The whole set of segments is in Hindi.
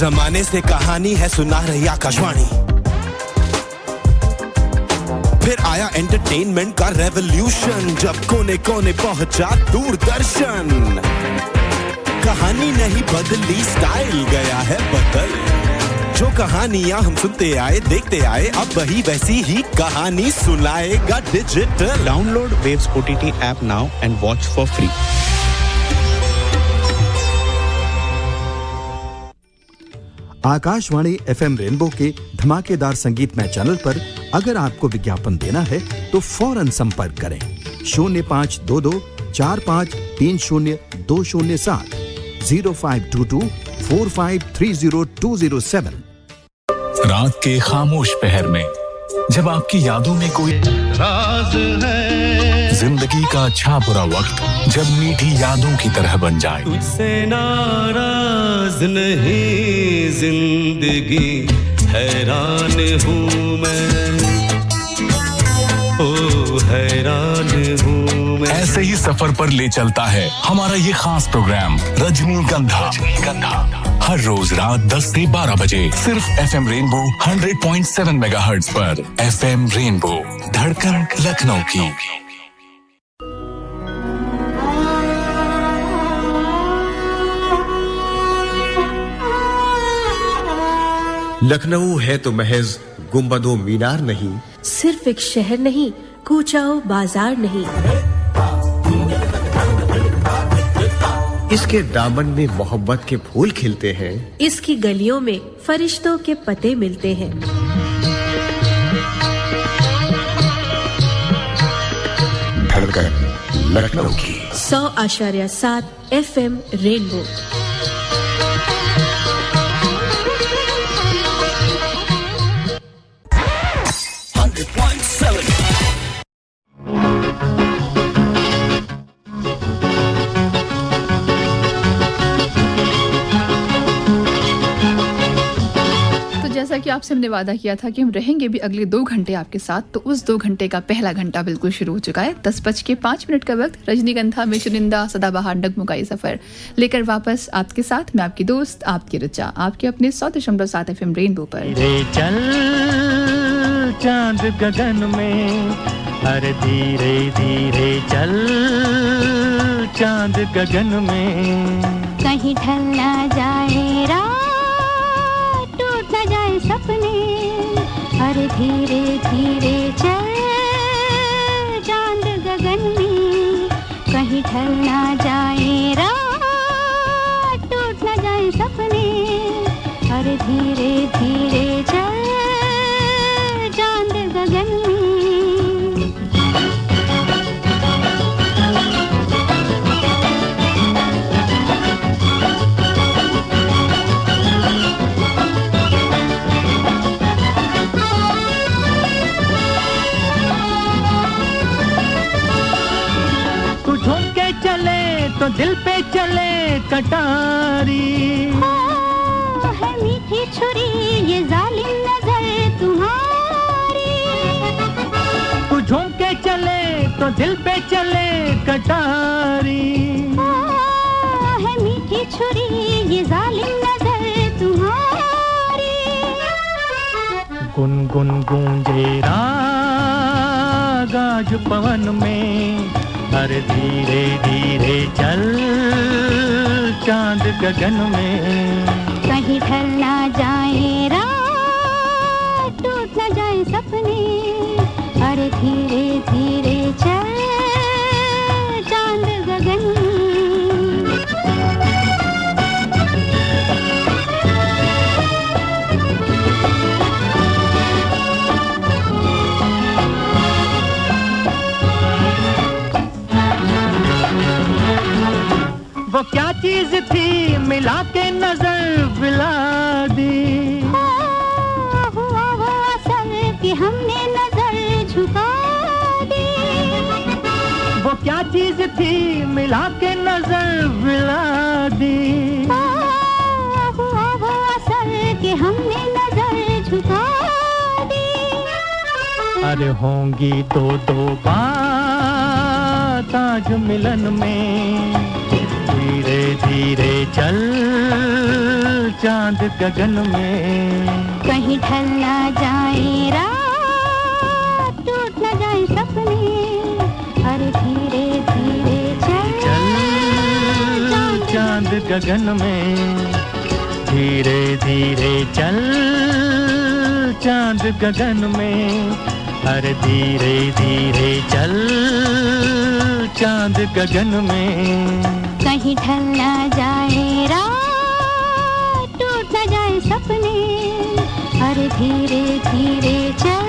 जमाने से कहानी है सुना रही आकाशवाणी, फिर आया एंटरटेनमेंट का रेवोल्यूशन, जब कोने कोने पहुंचा दूरदर्शन। कहानी नहीं बदली, स्टाइल गया है बदल। जो कहानियां हम सुनते आए देखते आए, अब वही वैसी ही कहानी सुनाएगा digital. Download waves OTT app now and watch for free. Akashvani FM rainbow के धमाकेदार संगीतमय चैनल पर अगर आपको विज्ञापन देना है तो फौरन संपर्क करें 0522 4530 207 0522 4530 रात के खामोश पहर में जब आपकी यादों में कोई राज है, जिंदगी का अच्छा बुरा वक्त जब मीठी यादों की तरह बन जाए। तुझसे नाराज नहीं जिंदगी, हैरान हूँ मैं, ओ हैरान हूँ मैं। ऐसे ही सफर पर ले चलता है हमारा ये खास प्रोग्राम रजनीगंधा, हर रोज रात 10 से 12 बजे सिर्फ FM रेनबो 100.7 मेगाहर्ट्ज पर। FM रेनबो, धड़कन लखनऊ की। लखनऊ है तो महज गुंबदो मीनार नहीं, सिर्फ एक शहर नहीं, कूचाओ बाजार नहीं। इसके दामन में मोहब्बत के फूल खिलते हैं, इसकी गलियों में फरिश्तों के पते मिलते हैं। धड़कन लखनऊ की 100.7 FM रेनबो। जैसा कि आपसे हमने वादा किया था कि हम रहेंगे भी अगले 2 घंटे आपके साथ, तो उस 2 घंटे का पहला घंटा बिल्कुल शुरू हो चुका है। 10:05 का वक्त। रजनीगंधा में चुनिंदा सदाबहार नगमों का ये सफर लेकर वापस आपके साथ मैं आपकी दोस्त, आपकी ऋचा, आपके अपने 100.7 FM रेनबो पर। चल चांद गगन में, अरे धीरे धीरे चल चांद गगन में, कहीं ढल ना जाए रात, टूट ना जाए सपने, अरे धीरे धीरे चल चांद गगन में, कहीं ढल ना जाए रात, टूट ना जाए सपने, अरे धीरे धीरे चल चांद गगन में। तो दिल पे चले कटारी, है मीठी छुरी ये जालिम नजर तुम्हारी, तू झूम के चले तो दिल पे चले कटारी, है मीठी छुरी ये जालिम नजर तुम्हारी। गुनगुन गूंजे राग आज पवन में, अरे धीरे धीरे चल चांद गगन में, कहीं ढल ना जाए रात, टूट ना जाए सपने, अरे धीरे धीरे चल चांद गगन में। वो क्या चीज थी मिला के नजर मिला दी, हुआ वो असल कि हमने नजर झुका दी, वो क्या चीज थी मिला के नजर मिला दी, हुआ वो असल कि हमने नजर झुका दी। अरे होंगी दो दो बात आज मिलन में, धीरे धीरे चल चांद गगन में कहीं ढल ना जाए रात टूट ना जाए सपने अरे धीरे धीरे चल चांद गगन में धीरे धीरे चल चांद गगन में अरे धीरे धीरे चल चांद गगन में कहीं ढल ना जाए रात टूट ना जाए सपने अरे धीरे धीरे चल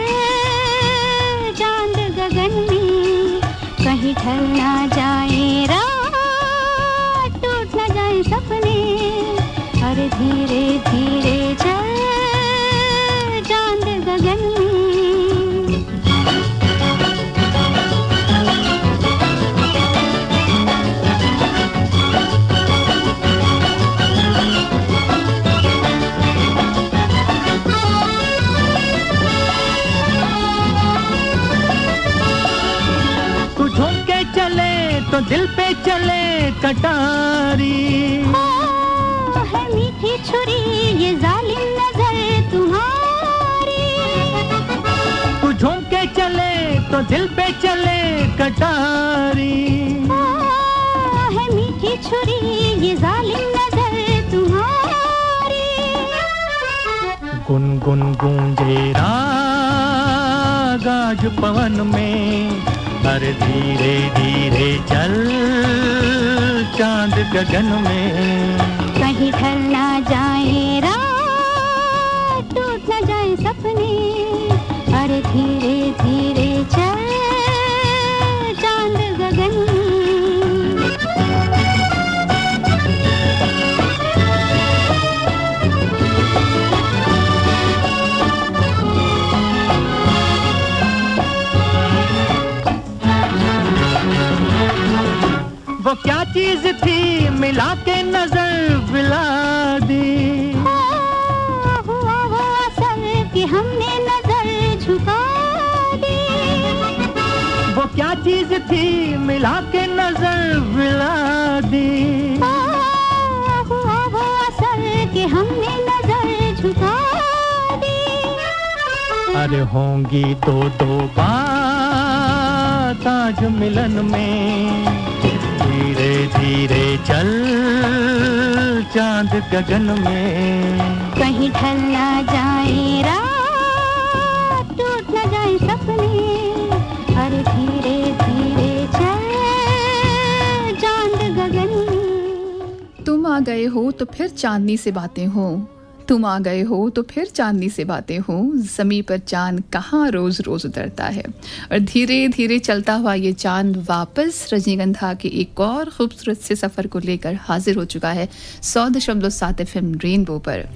चांद गगन में कहीं ढल ना जाए रात टूट ना जाए सपने अरे धीरे धीरे चल चांद गगन में तो दिल पे चले कटारी है मीठी छुरी ये जालिम नजर तुम्हारी तू झूम के चले तो दिल पे चले कटारी है मीठी छुरी ये जालिम नजर तुम्हारी गुन गुन गूंजे राग आज पवन में अरे धीरे धीरे चल चांद गगन में कहीं ढल ना जाए रात टूट ना जाए सपने अरे धीरे धीरे चल चांद गगन में वो क्या चीज थी मिला के नजर मिला दी हुआ वो असर कि हमने नजर झुका दी वो क्या चीज थी मिला के नजर मिला दी हुआ वो असर कि हमने नजर झुका दी अरे होंगी दो दो बात आज मिलन में धीरे धीरे चल चांद गगन में कहीं ढल ना जाए रात टूट ना जाए सपने अरे धीरे धीरे चल चांद गगन में तुम आ गए हो तो फिर चांदनी से बातें हो तुम आ गए हो तो फिर चांदनी से बातें हो ज़मीं पर चांद कहाँ रोज़ रोज़ उतरता है और धीरे धीरे चलता हुआ ये चांद वापस रजनीगंधा के एक और खूबसूरत से सफ़र को लेकर हाजिर हो चुका है 100.7 FM रेनबो पर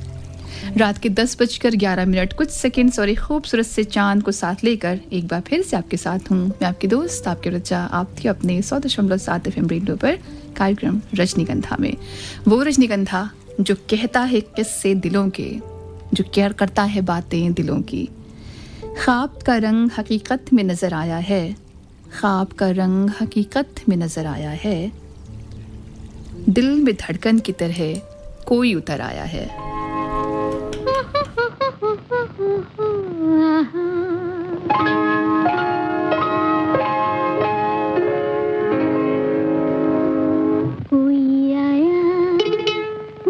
रात के 10:11 कुछ सेकंड्स और एक खूबसूरत से चांद को साथ लेकर एक बार फिर से आपके साथ हूँ मैं आपकी दोस्त आपके रजा आप थी अपने 100.7 FM रेनबो पर कार्यक्रम रजनीगंधा में वो रजनीगंधा जो कहता है किस्से दिलों के जो केयर करता है बातें दिलों की ख्वाब का रंग हकीकत में नज़र आया है ख्वाब का रंग हकीकत में नज़र आया है दिल में धड़कन की तरह कोई उतर आया है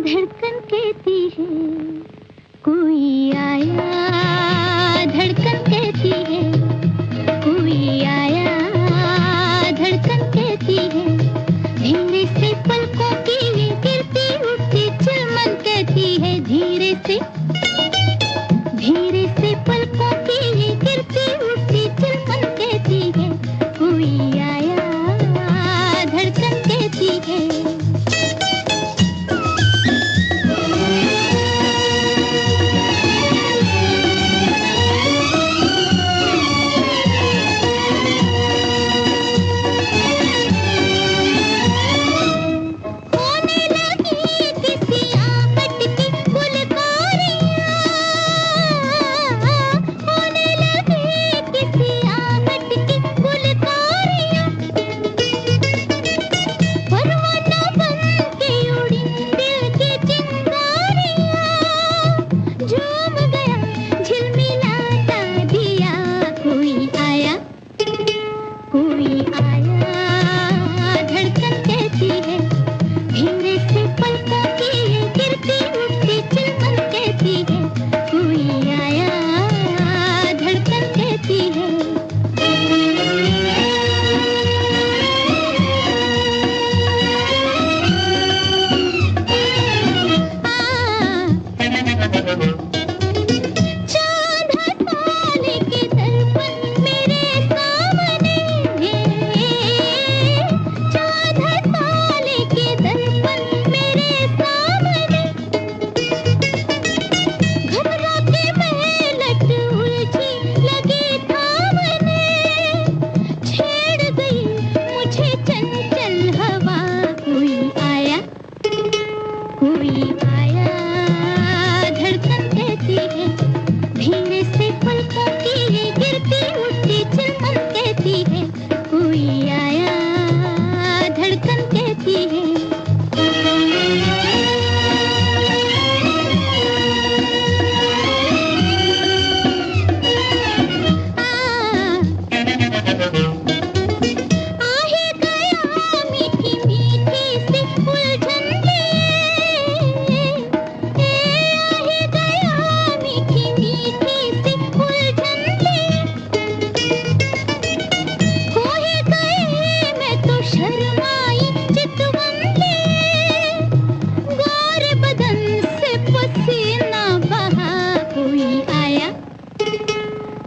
धड़कन कहती है कोई आया धड़कन कहती है कोई आया धड़कन कहती है धीरे से पलकों की ये गिरती उठती चिलमन कहती है धीरे से पलकों की ये गिरती उठती चिलमन कहती है कोई आया धड़कन कहती है होने लगी किसी आफत की गुलकारियां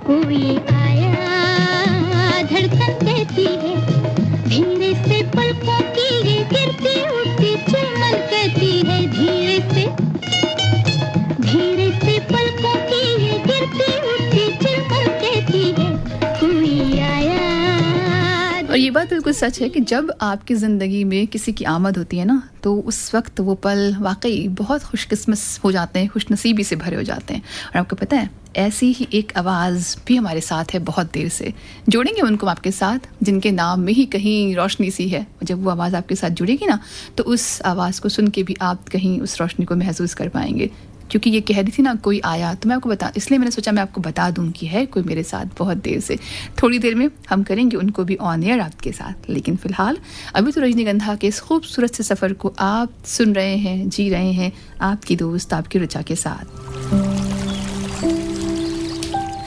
कोई आया धड़कन कहती है धीरे से पलकों की ये गिरती उठती चुमन कहती है धीरे से पलकों की ये गिरती उठती चुमन कहती है कोई आया। और ये बात बिल्कुल सच है कि जब आपकी ज़िंदगी में किसी की आमद होती है ना तो उस वक्त वो पल वाकई बहुत खुशकिस्मत हो जाते हैं, खुशनसीबी से भरे हो जाते हैं। और आपको पता है ऐसी ही एक आवाज़ भी हमारे साथ है बहुत देर से। जोड़ेंगे उनको आपके साथ जिनके नाम में ही कहीं रोशनी सी है। जब वो आवाज़ आपके साथ जुड़ेगी ना तो उस आवाज़ को सुन के भी आप कहीं उस रोशनी को महसूस कर पाएंगे। क्योंकि ये कह रही थी ना कोई आया, तो मैं आपको इसलिए मैंने सोचा मैं आपको बता दूं कि है कोई मेरे साथ बहुत देर से। थोड़ी देर में हम करेंगे उनको भी ऑन एयर आपके साथ, लेकिन फ़िलहाल अभी तो रजनीगंधा के इस खूबसूरत से सफ़र को आप सुन रहे हैं, जी रहे हैं आपकी दोस्त आपकी ऋचा के साथ।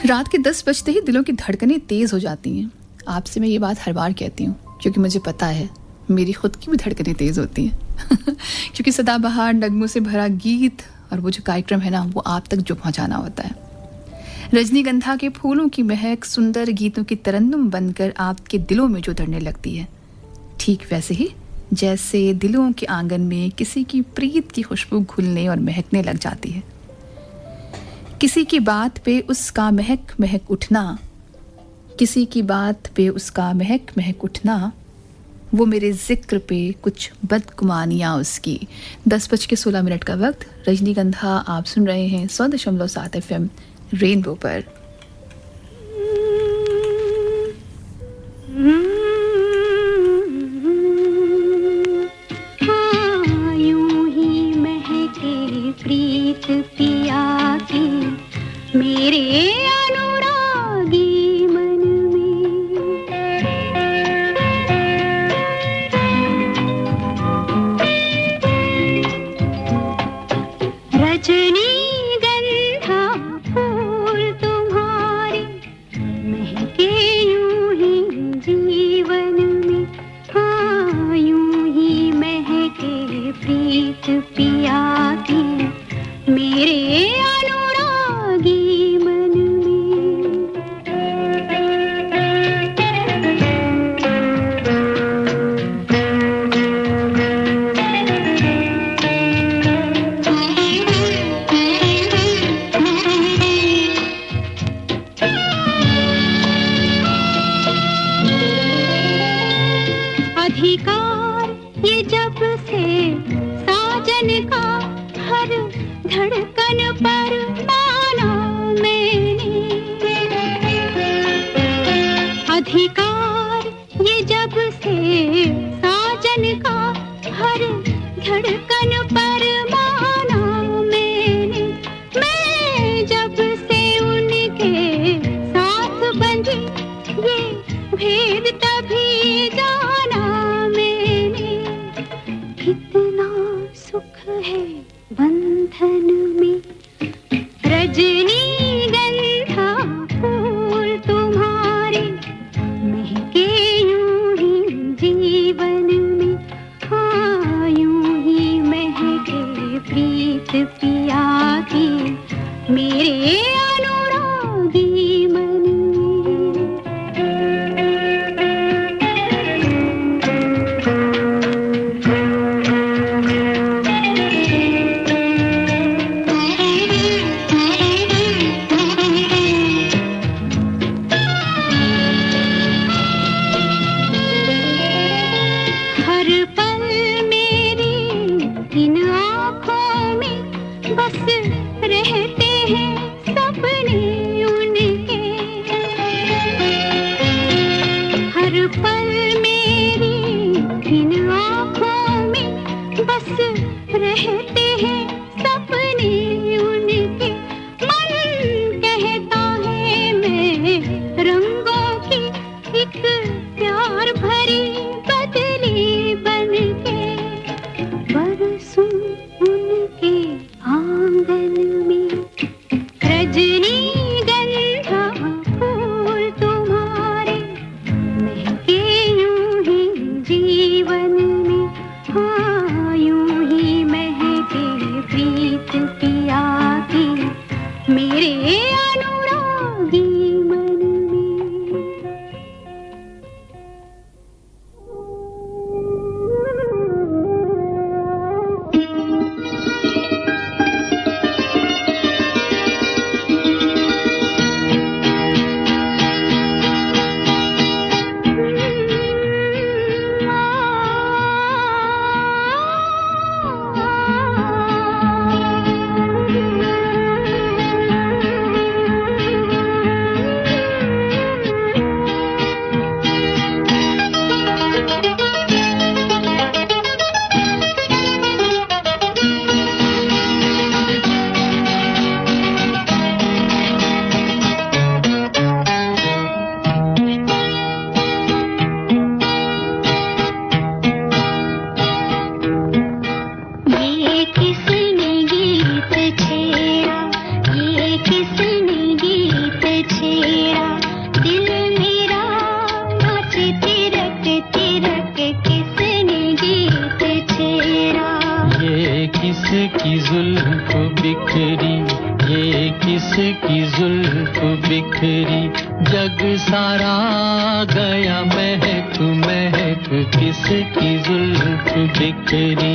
रात के 10 बजते ही दिलों की धड़कनें तेज़ हो जाती हैं। आपसे मैं ये बात हर बार कहती हूँ क्योंकि मुझे पता है मेरी खुद की भी धड़कनें तेज़ होती हैं क्योंकि सदाबहार नगमों से भरा गीत और वो जो कार्यक्रम है ना वो आप तक जो पहुंचाना होता है। रजनीगंधा के फूलों की महक सुंदर गीतों की तरन्नुम बनकर आपके दिलों में जो उतरने लगती है, ठीक वैसे ही जैसे दिलों के आंगन में किसी की प्रीत की खुशबू घुलने और महकने लग जाती है। किसी की बात पे उसका महक महक उठना, किसी की बात पे उसका महक महक उठना, वो मेरे जिक्र पे कुछ बदगुमानियाँ उसकी। 10:16 का वक्त। रजनीगंधा आप सुन रहे हैं 100.7 FM रेनबो पर। हाँ, यूं ही महके प्रीत पिया की मेरे अनुरागी मन रजनीगंधा फूल तुम्हारे महके यूं ही जीवन में। हाँ, यूं ही महके प्रीत पिया की मेरे अनुरागी मन अधिकार ये जब से साजन का हर धड़कन पर माना मैंने। अधिकार ये जब से साजन का हर धड़कन पर माना मैंने। मैं जब से उनके साथ बंधी ये भेद तभी जाना मैंने। कितना सुख है बंधन में रजनीगंधा फूल तुम्हारे महके यूं ही जीवन में। हाँ, यूं ही महके प्रीत पिया की मेरे अनुरागी मन मेरे अनुरागी मन। बिखरी, ये किसकी जुल्फ बिखरी, जग सारा गया महक महक, किसकी जुल्फ बिखरी।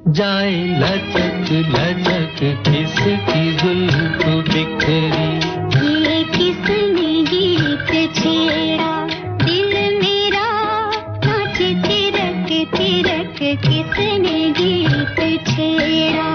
जाए लचक लचक, किसकी जुल्फ बिखरी, ये किसने गीत छेड़ा, दिल मेरा नाचे तिरक तिरक, किसने गीत छेड़ा।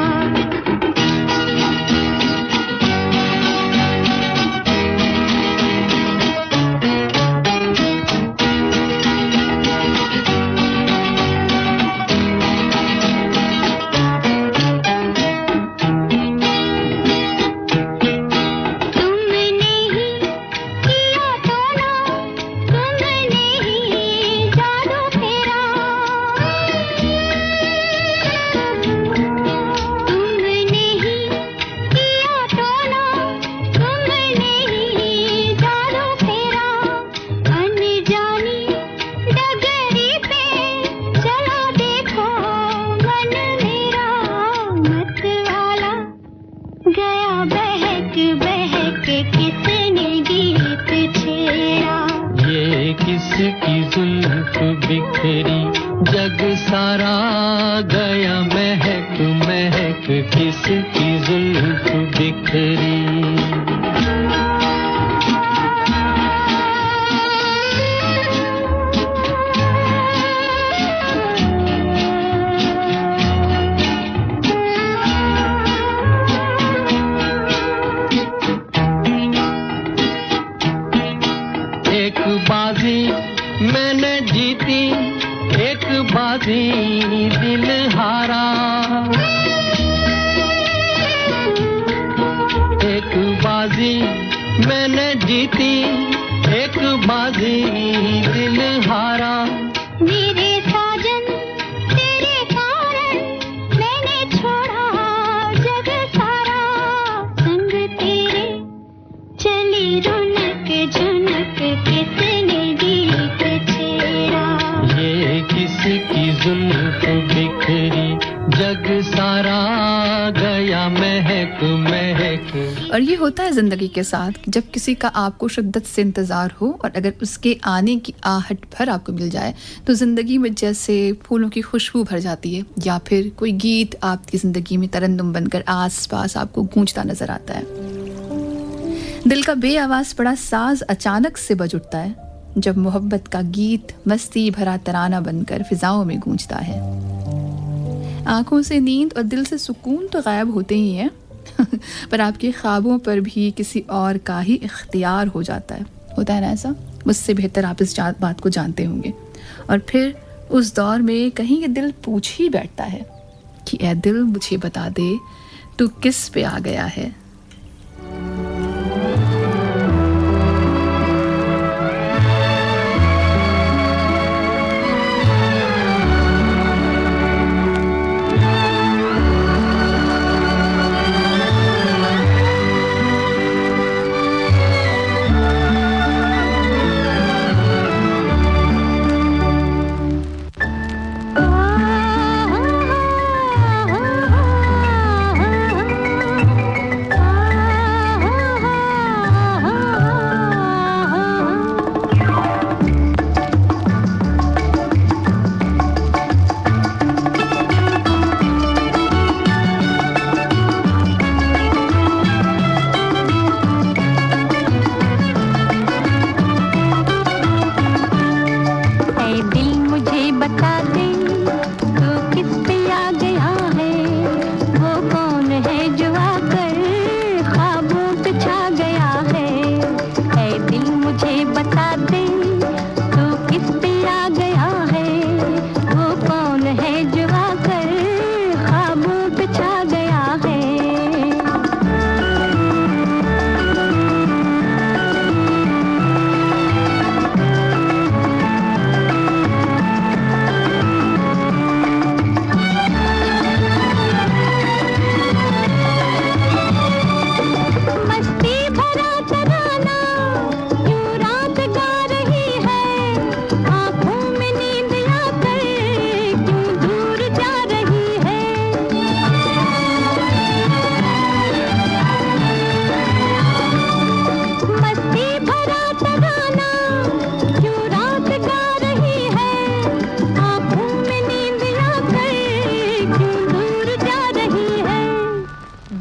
और ये होता है ज़िंदगी के साथ कि जब किसी का आपको शिद्दत से इंतज़ार हो और अगर उसके आने की आहट भर आपको मिल जाए तो ज़िंदगी में जैसे फूलों की खुशबू भर जाती है, या फिर कोई गीत आपकी ज़िंदगी में तरन्नुम बनकर आस-पास आपको गूंजता नज़र आता है। दिल का बेआवाज़ पड़ा साज अचानक से बज उठता है जब मोहब्बत का गीत मस्ती भरा तराना बनकर फिजाओं में गूंजता है। आंखों से नींद और दिल से सुकून तो गायब होते ही हैं पर आपके ख्वाबों पर भी किसी और का ही इख्तियार हो जाता है। होता है ना ऐसा? मुझसे बेहतर आप इस बात को जानते होंगे। और फिर उस दौर में कहीं ये दिल पूछ ही बैठता है कि ऐ दिल मुझे बता दे तू किस पे आ गया है।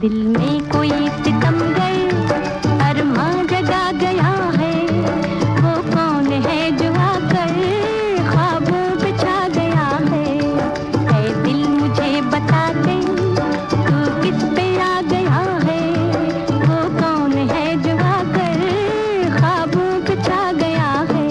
दिल में कोई सितमगर अरमां जगा गया है, वो कौन है जो आकर ख्वाबों पे छा गया है। ऐ दिल मुझे बता दे तू किस पे आ गया है, वो कौन है जो आकर ख्वाबों पे छा गया है।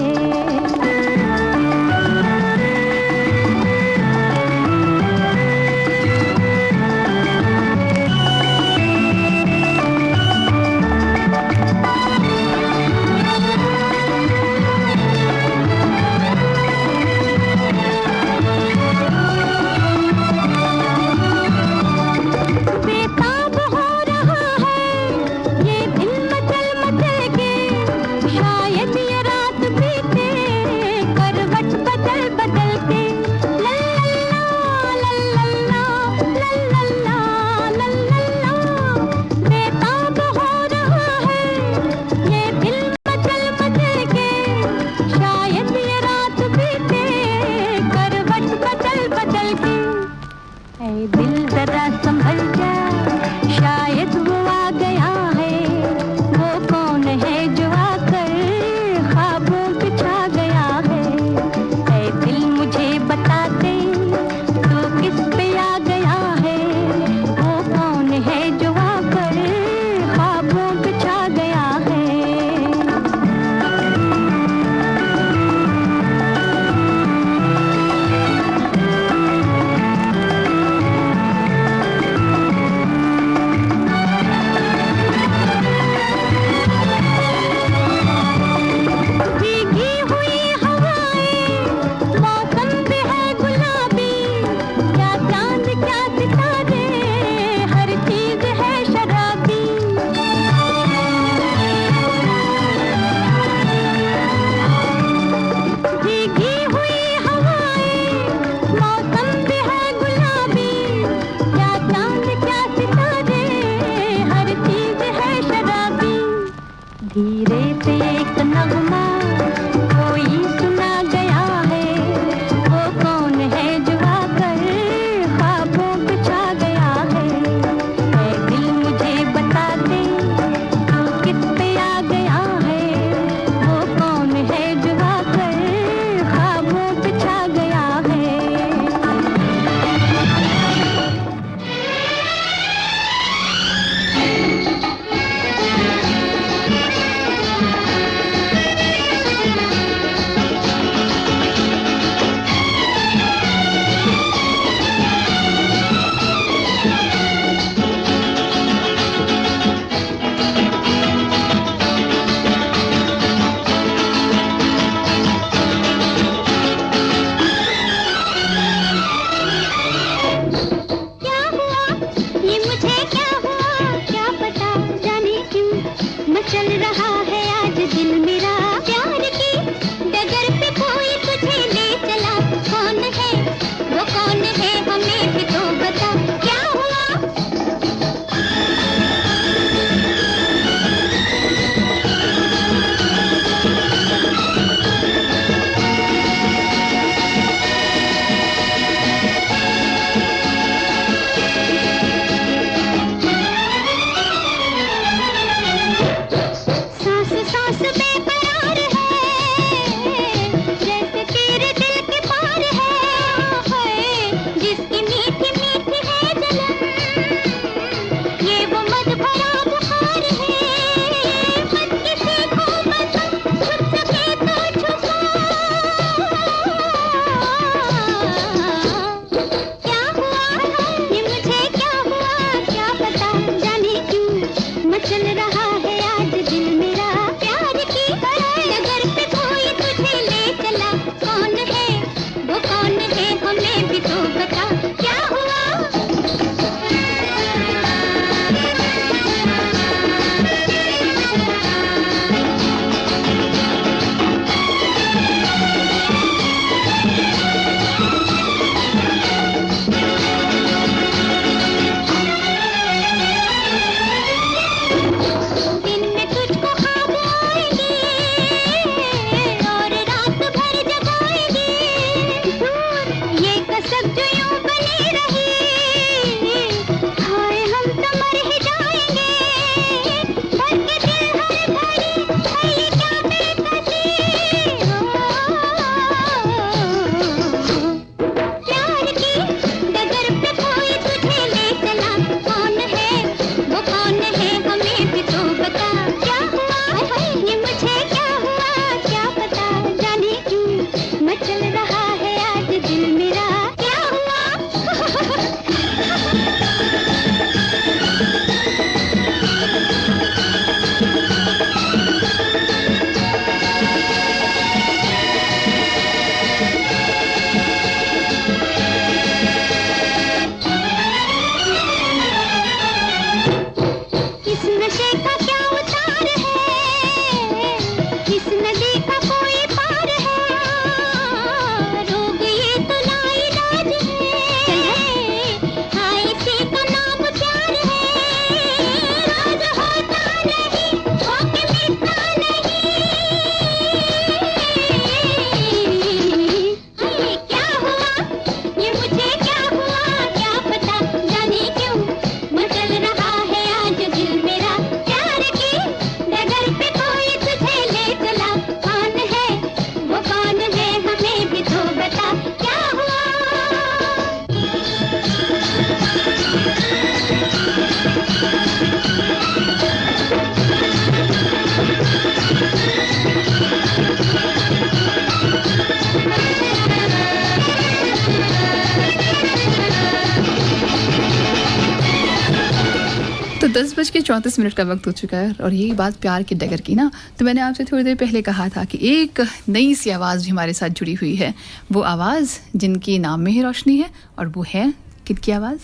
10:34 का वक्त हो चुका है और यही बात प्यार की डगर की ना, तो मैंने आपसे थोड़ी देर पहले कहा था कि एक नई सी आवाज़ भी हमारे साथ जुड़ी हुई है। वो आवाज़ जिनकी नाम में ही रोशनी है, और वो है किनकी आवाज़?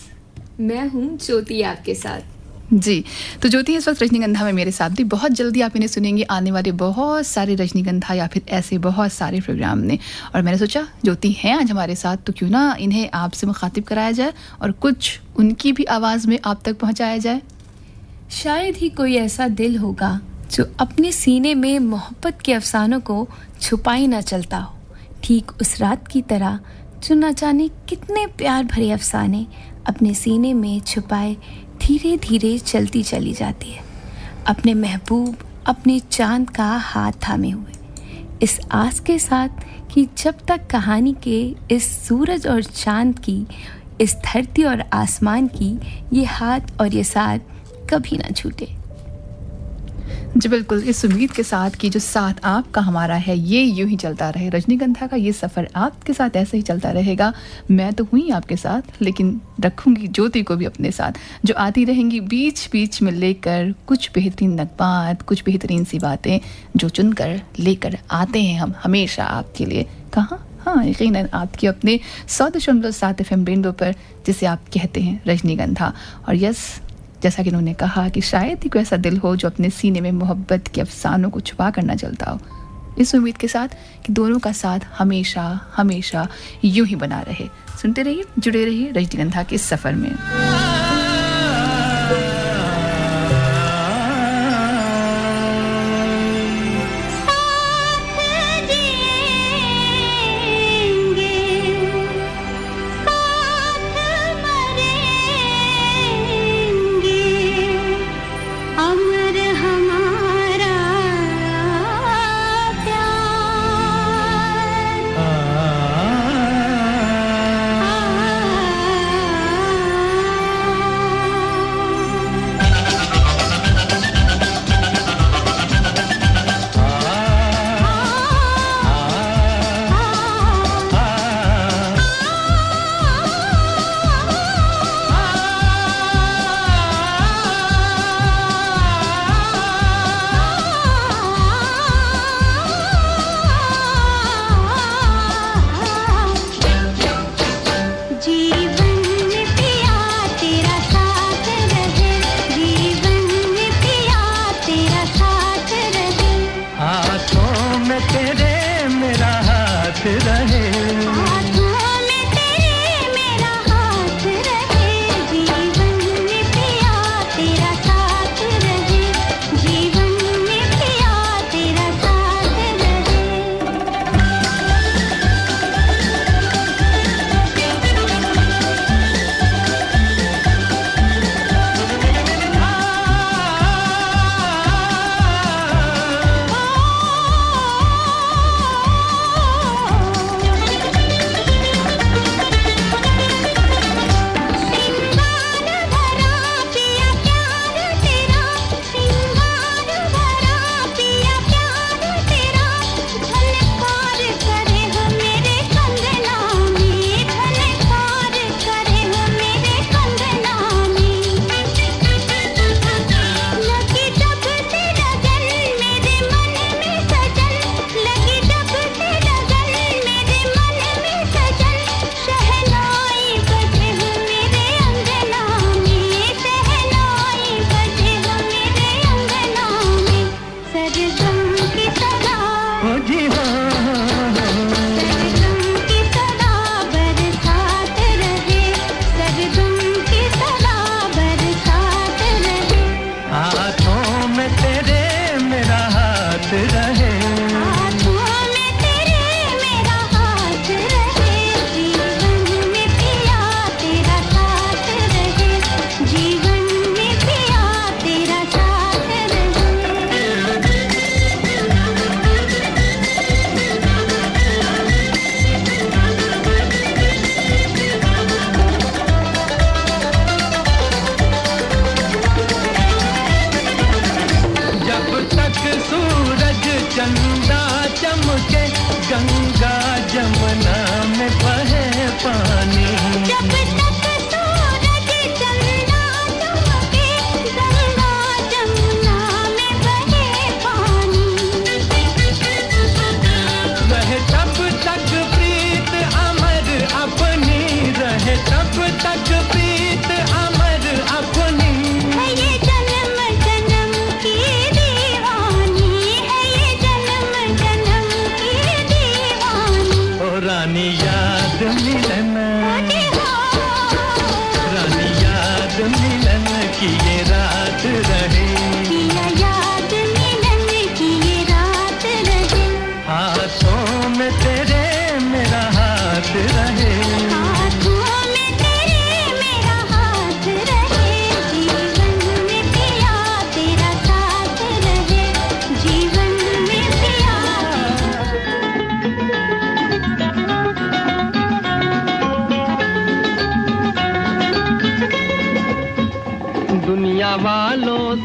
मैं हूँ ज्योति आपके साथ। जी, तो ज्योति इस वक्त रजनीगंधा में मेरे साथ थी। बहुत जल्दी आप इन्हें सुनेंगे आने वाले बहुत सारे रजनीगंधा या फिर ऐसे बहुत सारे प्रोग्राम में। और मैंने सोचा ज्योति हैं आज हमारे साथ, तो क्यों ना इन्हें आपसे मुखातिब कराया जाए और कुछ उनकी भी आवाज़ में आप तक पहुँचाया जाए। शायद ही कोई ऐसा दिल होगा जो अपने सीने में मोहब्बत के अफसानों को छुपाई ना चलता हो, ठीक उस रात की तरह जो न जाने कितने प्यार भरे अफसाने अपने सीने में छुपाए धीरे धीरे चलती चली जाती है, अपने महबूब अपने चांद का हाथ थामे हुए, इस आस के साथ कि जब तक कहानी के इस सूरज और चांद की, इस धरती और आसमान की ये हाथ और ये साथ कभी ना छूटे। जी बिल्कुल, इस उम्मीद के साथ कि जो साथ आपका हमारा है ये यूं ही चलता रहे। रजनीगंधा का ये सफ़र आपके साथ ऐसे ही चलता रहेगा। मैं तो हुई आपके साथ, लेकिन रखूंगी ज्योति को भी अपने साथ, जो आती रहेंगी बीच बीच में लेकर कुछ बेहतरीन नगमात, कुछ बेहतरीन सी बातें जो चुनकर लेकर आते हैं हम हमेशा आपके लिए। कहाँ? हाँ, यकीनन आपके अपने 100.7 FM रेनबो पर, जिसे आप कहते हैं रजनीगंधा। और यस, जैसा कि उन्होंने कहा कि शायद ही कोई ऐसा दिल हो जो अपने सीने में मोहब्बत के अफसानों को छुपा कर ना चलता हो, इस उम्मीद के साथ कि दोनों का साथ हमेशा हमेशा यूं ही बना रहे। सुनते रहिए, जुड़े रहिए रजनीगंधा के सफ़र में।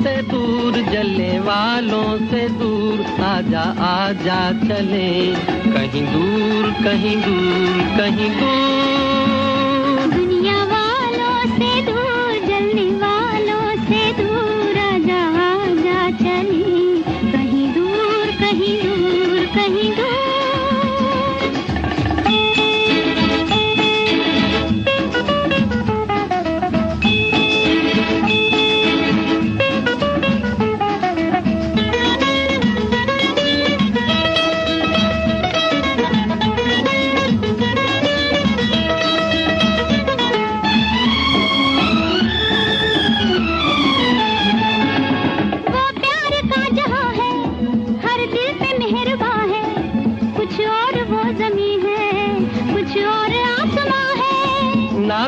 से दूर जलने वालों से दूर आजा आजा चले कहीं दूर कहीं दूर कहीं दूर दुनिया वालों से दूर जलने वालों से दूर आजा आजा चले कहीं दूर कहीं दूर कहीं दूर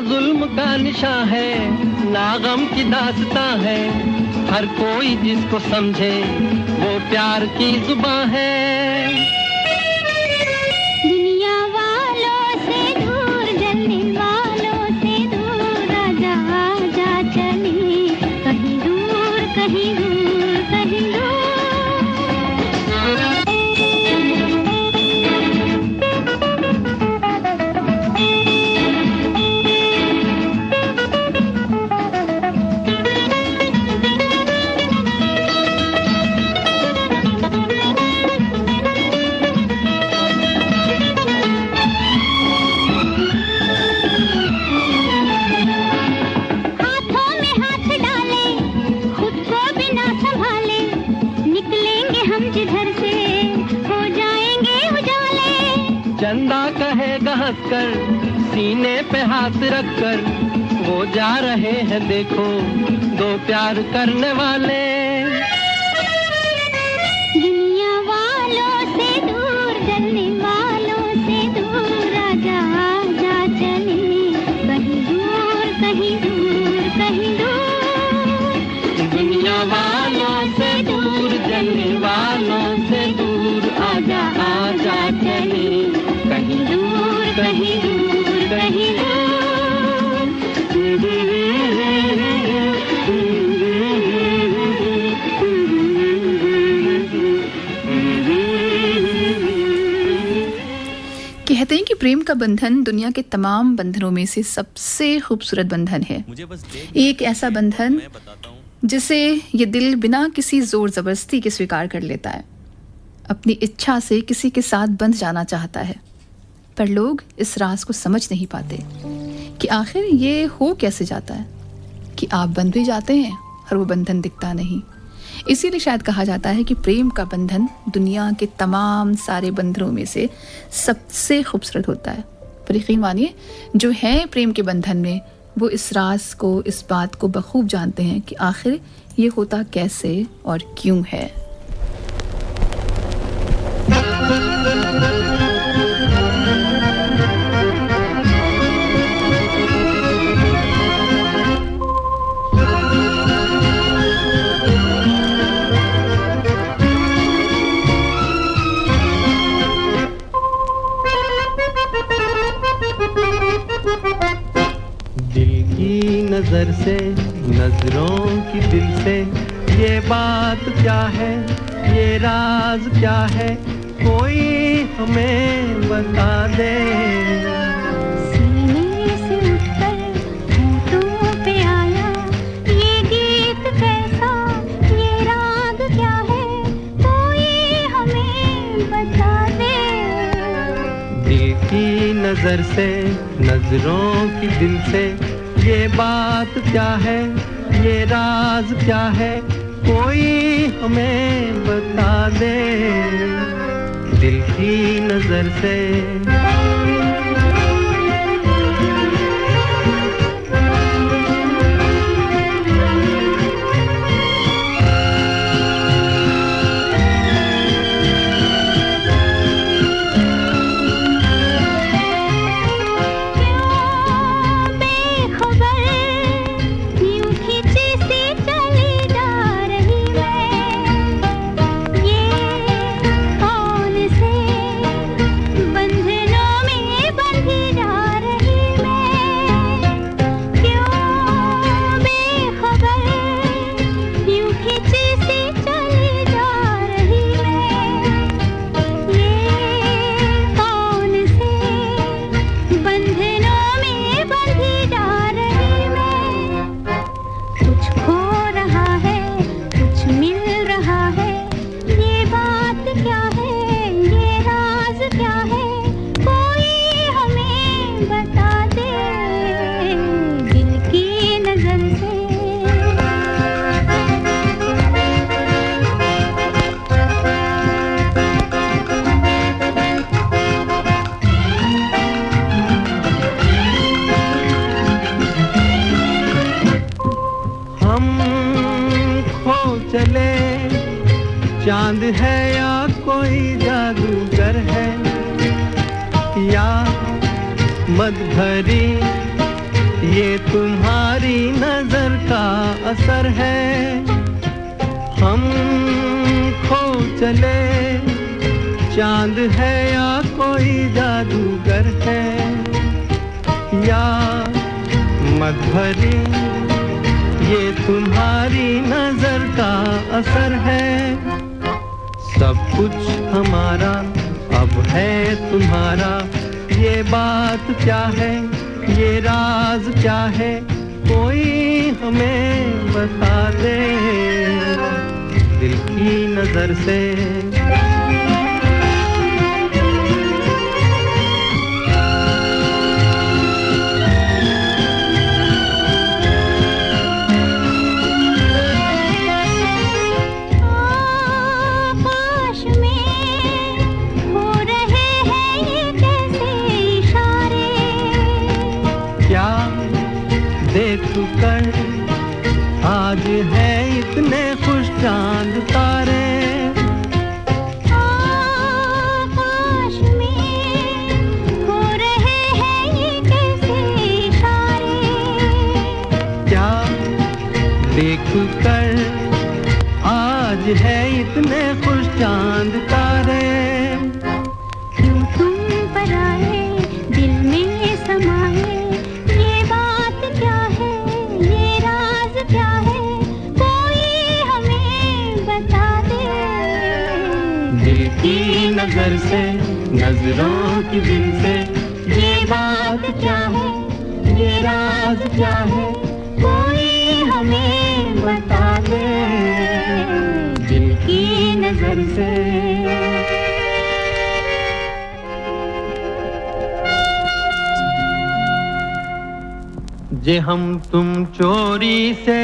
जुल्म का निशां है ना गम की दास्तां है हर कोई जिसको समझे वो प्यार की जुबां है दुनिया वालों से दूर जलने वालों से दूर आजा आजा चले कहीं दूर कहीं दूर कहीं दूर चंदा कहेगा हंसकर सीने पे हाथ रखकर वो जा रहे हैं देखो दो प्यार करने वाले दुनिया वालों से दूर जलने वालों से दूर आजा आजा चले कहीं दूर कहीं दूर कहीं दूर दुनिया वालों से दूर जलने वालों से दूर आजा आजा चले कहीं दूर कहीं दूर कहीं दूर कहते हैं कि प्रेम का बंधन दुनिया के तमाम बंधनों में से सबसे खूबसूरत बंधन है एक ऐसा बंधन जिसे ये दिल बिना किसी जोर जबरदस्ती के स्वीकार कर लेता है अपनी इच्छा से किसी के साथ बंध जाना चाहता है पर लोग इस राज को समझ नहीं पाते कि आखिर ये हो कैसे जाता है कि आप बंध भी जाते हैं और वो बंधन दिखता नहीं इसीलिए शायद कहा जाता है कि प्रेम का बंधन दुनिया के तमाम सारे बंधनों में से सबसे खूबसूरत होता है पर यकीन मानिए जो है प्रेम के बंधन में वो इस राज को इस बात को बखूब जानते हैं कि आखिर ये होता कैसे और क्यों है नजर से नजरों की दिल से ये बात क्या है ये राज क्या है कोई हमें बता दे सीने से उठकर होठों पे आया ये गीत कैसा ये राग क्या है कोई हमें बता दे दिल की नजर से नजरों की दिल से ये बात क्या है ये राज क्या है कोई हमें बता दे दिल की नजर से बंधनों में चले चांद है या कोई जादूगर है या मद भरी ये तुम्हारी नजर का असर है हम खो चले चांद है या कोई जादूगर है या मद भरी ये तुम्हारी नजर का असर है सब कुछ हमारा अब है तुम्हारा ये बात क्या है ये राज क्या है कोई हमें बता दे दिल की नजर से आज है इतने खुश चांद तारे आकाश में हो रहे हैं ये कैसे इशारे क्या देख कर आज है इतने खुश चांद तारे क्यों तुम पर आए दिल में समाए नजर से नजरों की दिल से ये बात क्या है ये राज क्या है कोई हमें बता दे दिल की नजर से जे हम तुम चोरी से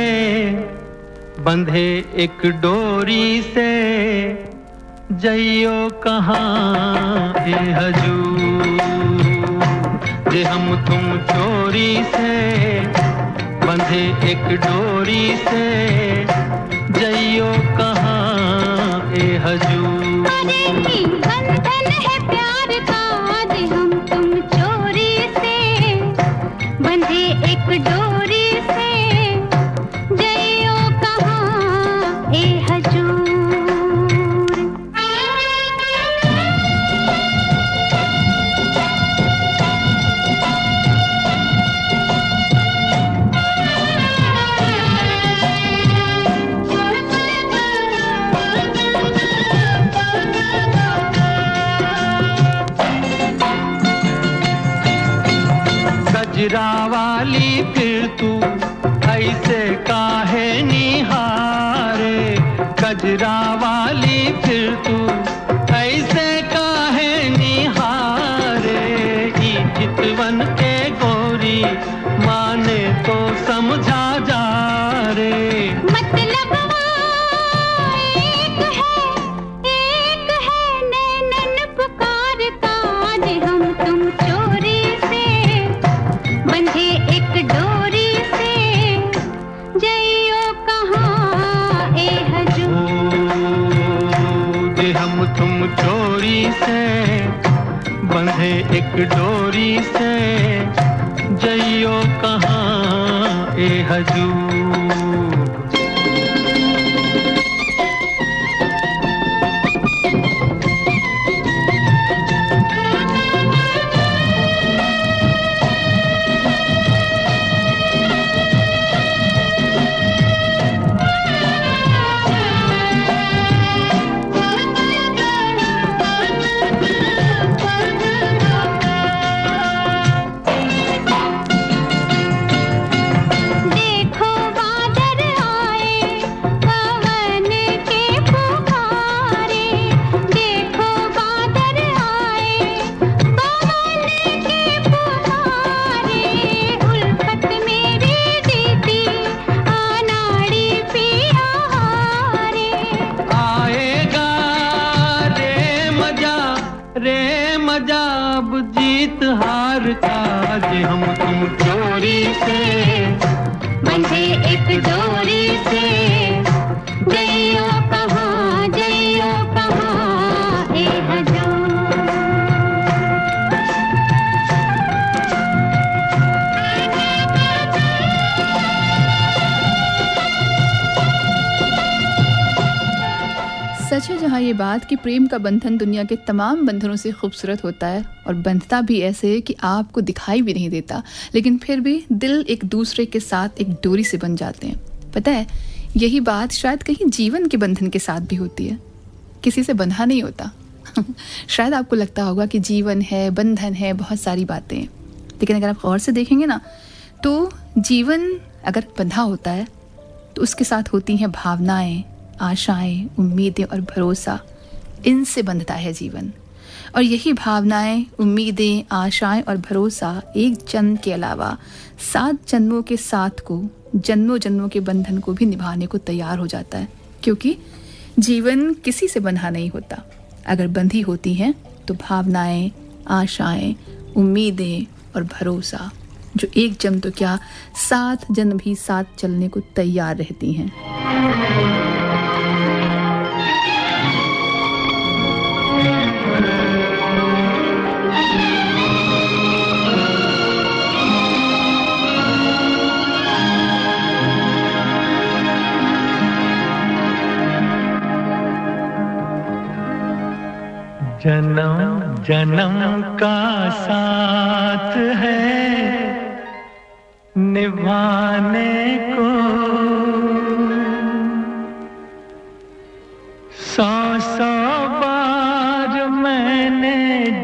बंधे एक डोरी से जइयो कहाँ ए हजूर जे हम तुम चोरी से बंधे एक डोरी से जइयो कहाँ ए हजूर अरे बंधन है प्यार का जे हम तुम चोरी से बंधे एक डोरी से जइयो कहाँ ए हजूर कजरा वाली फिर तू ऐसे काहे निहारे कजरा वाली फिर तू ऐसे काहे निहारे ई चितवन के गोरी माने तो समझा जा रे मतलब एक है नैनन पुकारता जे हम तुम चोरी बंधे एक डोरी से जइयो कहाँ ए हजूर जे हम तुम चोरी से बंधे एक डोरी से जइयो कहाँ ए हजूर जीत हार का जे हम तुम चोरी से बंधे एक डोरी से सच है जहाँ ये बात कि प्रेम का बंधन दुनिया के तमाम बंधनों से खूबसूरत होता है और बंधता भी ऐसे है कि आपको दिखाई भी नहीं देता, लेकिन फिर भी दिल एक दूसरे के साथ एक डोरी से बन जाते हैं। पता है, यही बात शायद कहीं जीवन के बंधन के साथ भी होती है। किसी से बंधा नहीं होता। शायद आपको लगता होगा कि जीवन है, बंधन है, बहुत सारी बातें हैं, लेकिन अगर आप गौर से देखेंगे ना तो जीवन अगर बंधा होता है तो उसके साथ होती हैं भावनाएं, आशाएं, उम्मीदें और भरोसा। इनसे बंधता है जीवन। और यही भावनाएं, उम्मीदें, आशाएं और भरोसा एक जन्म के अलावा 7 जन्मों के साथ को, जन्मों जन्मों के बंधन को भी निभाने को तैयार हो जाता है, क्योंकि जीवन किसी से बंधा नहीं होता। अगर बंधी होती हैं तो भावनाएं, आशाएं, उम्मीदें और भरोसा, जो एक जन्म तो क्या 7 जन्म भी साथ चलने को तैयार रहती हैं। जन्म जन्म का साथ है निभाने को, 100 बार मैंने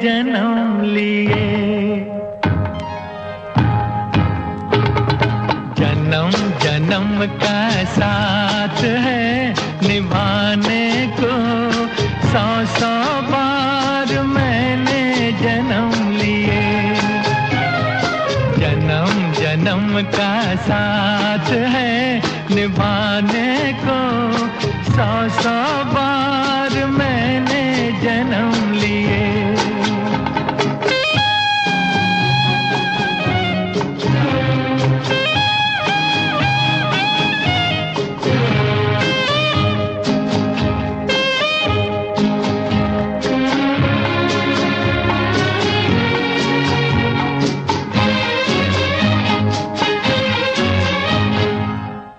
जन्म लिए। जन्म जन्म का साथ है निभाने को, 100 बार मैंने जन्म लिए। जन्म जन्म का साथ है निभाने को, 100 बार मैंने जन्म लिए।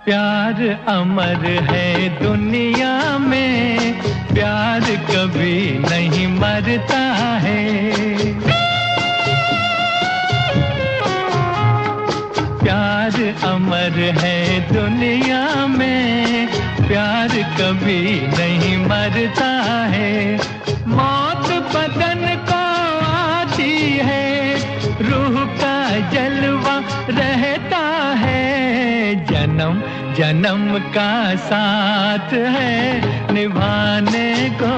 प्यार अमर है दुनिया में, प्यार कभी नहीं मरता है। प्यार अमर है दुनिया में, प्यार कभी नहीं मरता है। मौत बदन को आती है, रूह का जलवा रहता है। जन्म जन्म का साथ है निभाने को,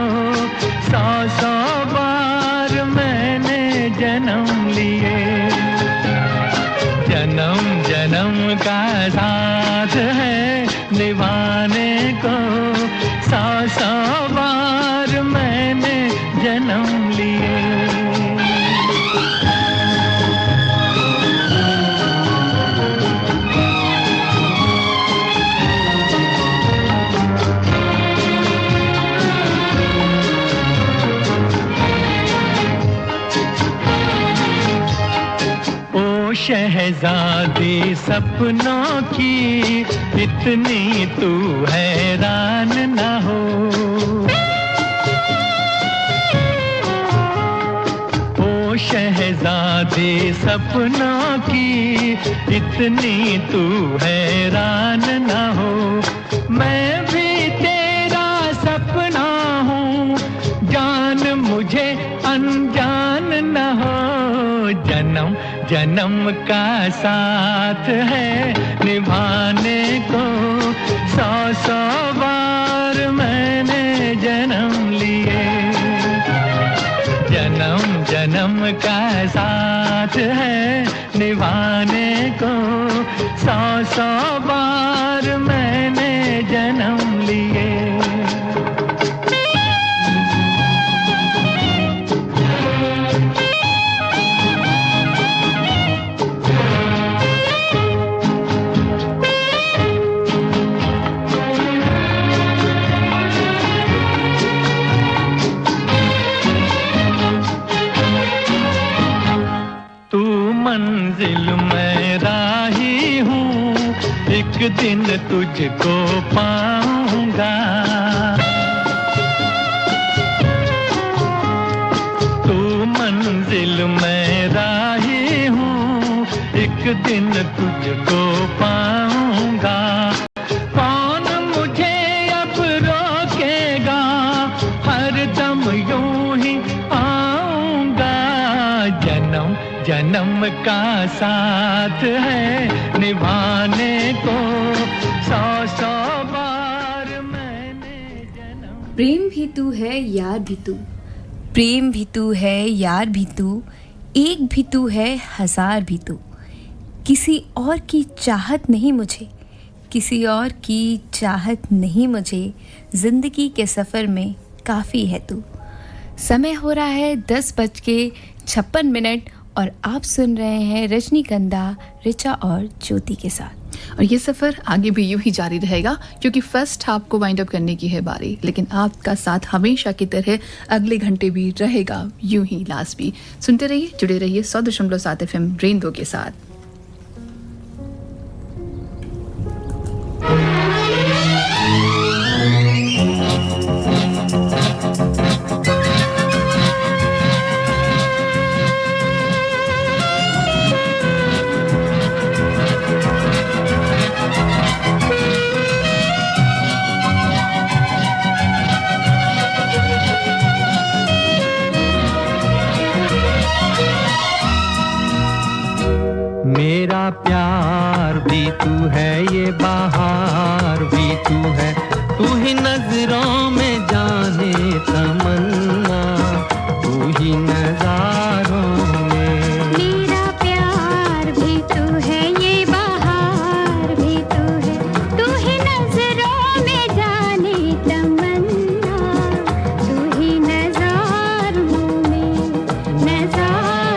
100 बार मैंने जन्म लिए। जन्म जन्म का साथ है निभाने को, 100 बार मैंने जन्म लिए। शहजादी सपनों की, इतनी तू हैरान न हो। ओ शहजादी सपनों की, इतनी तू हैरान न हो। मैं भी तेरा सपना हूँ, जान मुझे अनजान न हो। जन्म जन्म का साथ है निभाने को, 100 बार मैंने जन्म लिए। जन्म जन्म का साथ है निभाने को, 100 बार मैंने जन्म लिए। मंजिल में राही हूँ, एक दिन तुझको पाऊंगा। दिन तुझको पाऊंगा, कौन मुझे अब रोकेगा, हर दम यूं ही आऊंगा। जन्म जन्म का साथ है निभाने को, 100 बार मैंने जन्म। प्रेम भी तू है यार भी तू, प्रेम भी तू है यार भी तू, एक भी तू है हजार भी तू। किसी और की चाहत नहीं मुझे, किसी और की चाहत नहीं मुझे, जिंदगी के सफ़र में काफ़ी है तू। समय हो रहा है 10:56 और आप सुन रहे हैं रजनीगंधा ऋचा और ज्योति के साथ। और ये सफ़र आगे भी यूं ही जारी रहेगा क्योंकि फर्स्ट हाफ को वाइंड अप करने की है बारी, लेकिन आपका साथ हमेशा की तरह अगले घंटे भी रहेगा यूं ही लास्ट भी। सुनते रहिए, जुड़े रहिए 100.7 FM रेनबो के साथ। मेरा प्यार भी तू है, ये बहार भी तू है, तू ही नजरों में जाने तमन्ना, तू ही नजारों में। मेरा प्यार भी तू है, ये बहार भी तू है, तू ही नजरों में जाने तमन्ना, तू ही नजारों में, नजारों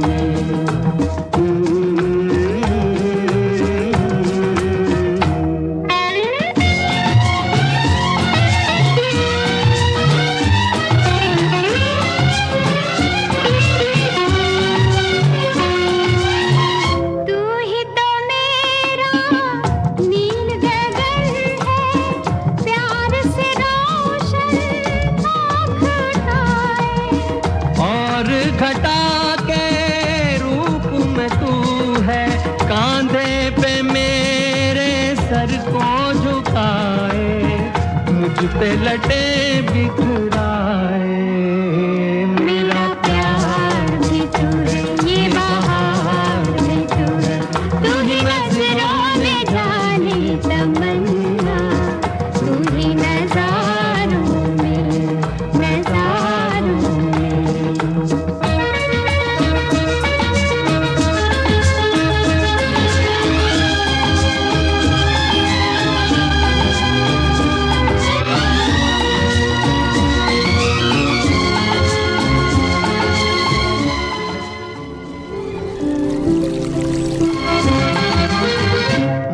में। पे लटे बिखराए, मेरा प्यार भी तू है, ये बहार भी तू है, तू ही नजरों में जाने तमन्ना, तू ही नजारों में, नजारों में।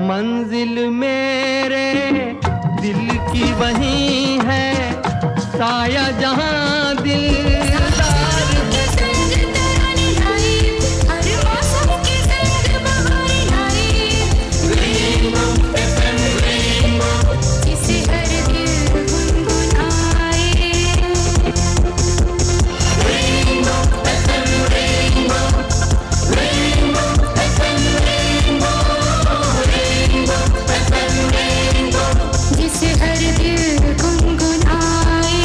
मंजिल मेरे दिल की वही है, साया जहां दिलदार जिसे हर दिल गुनगुनाए, जिसे हर दिल गुनगुनाए।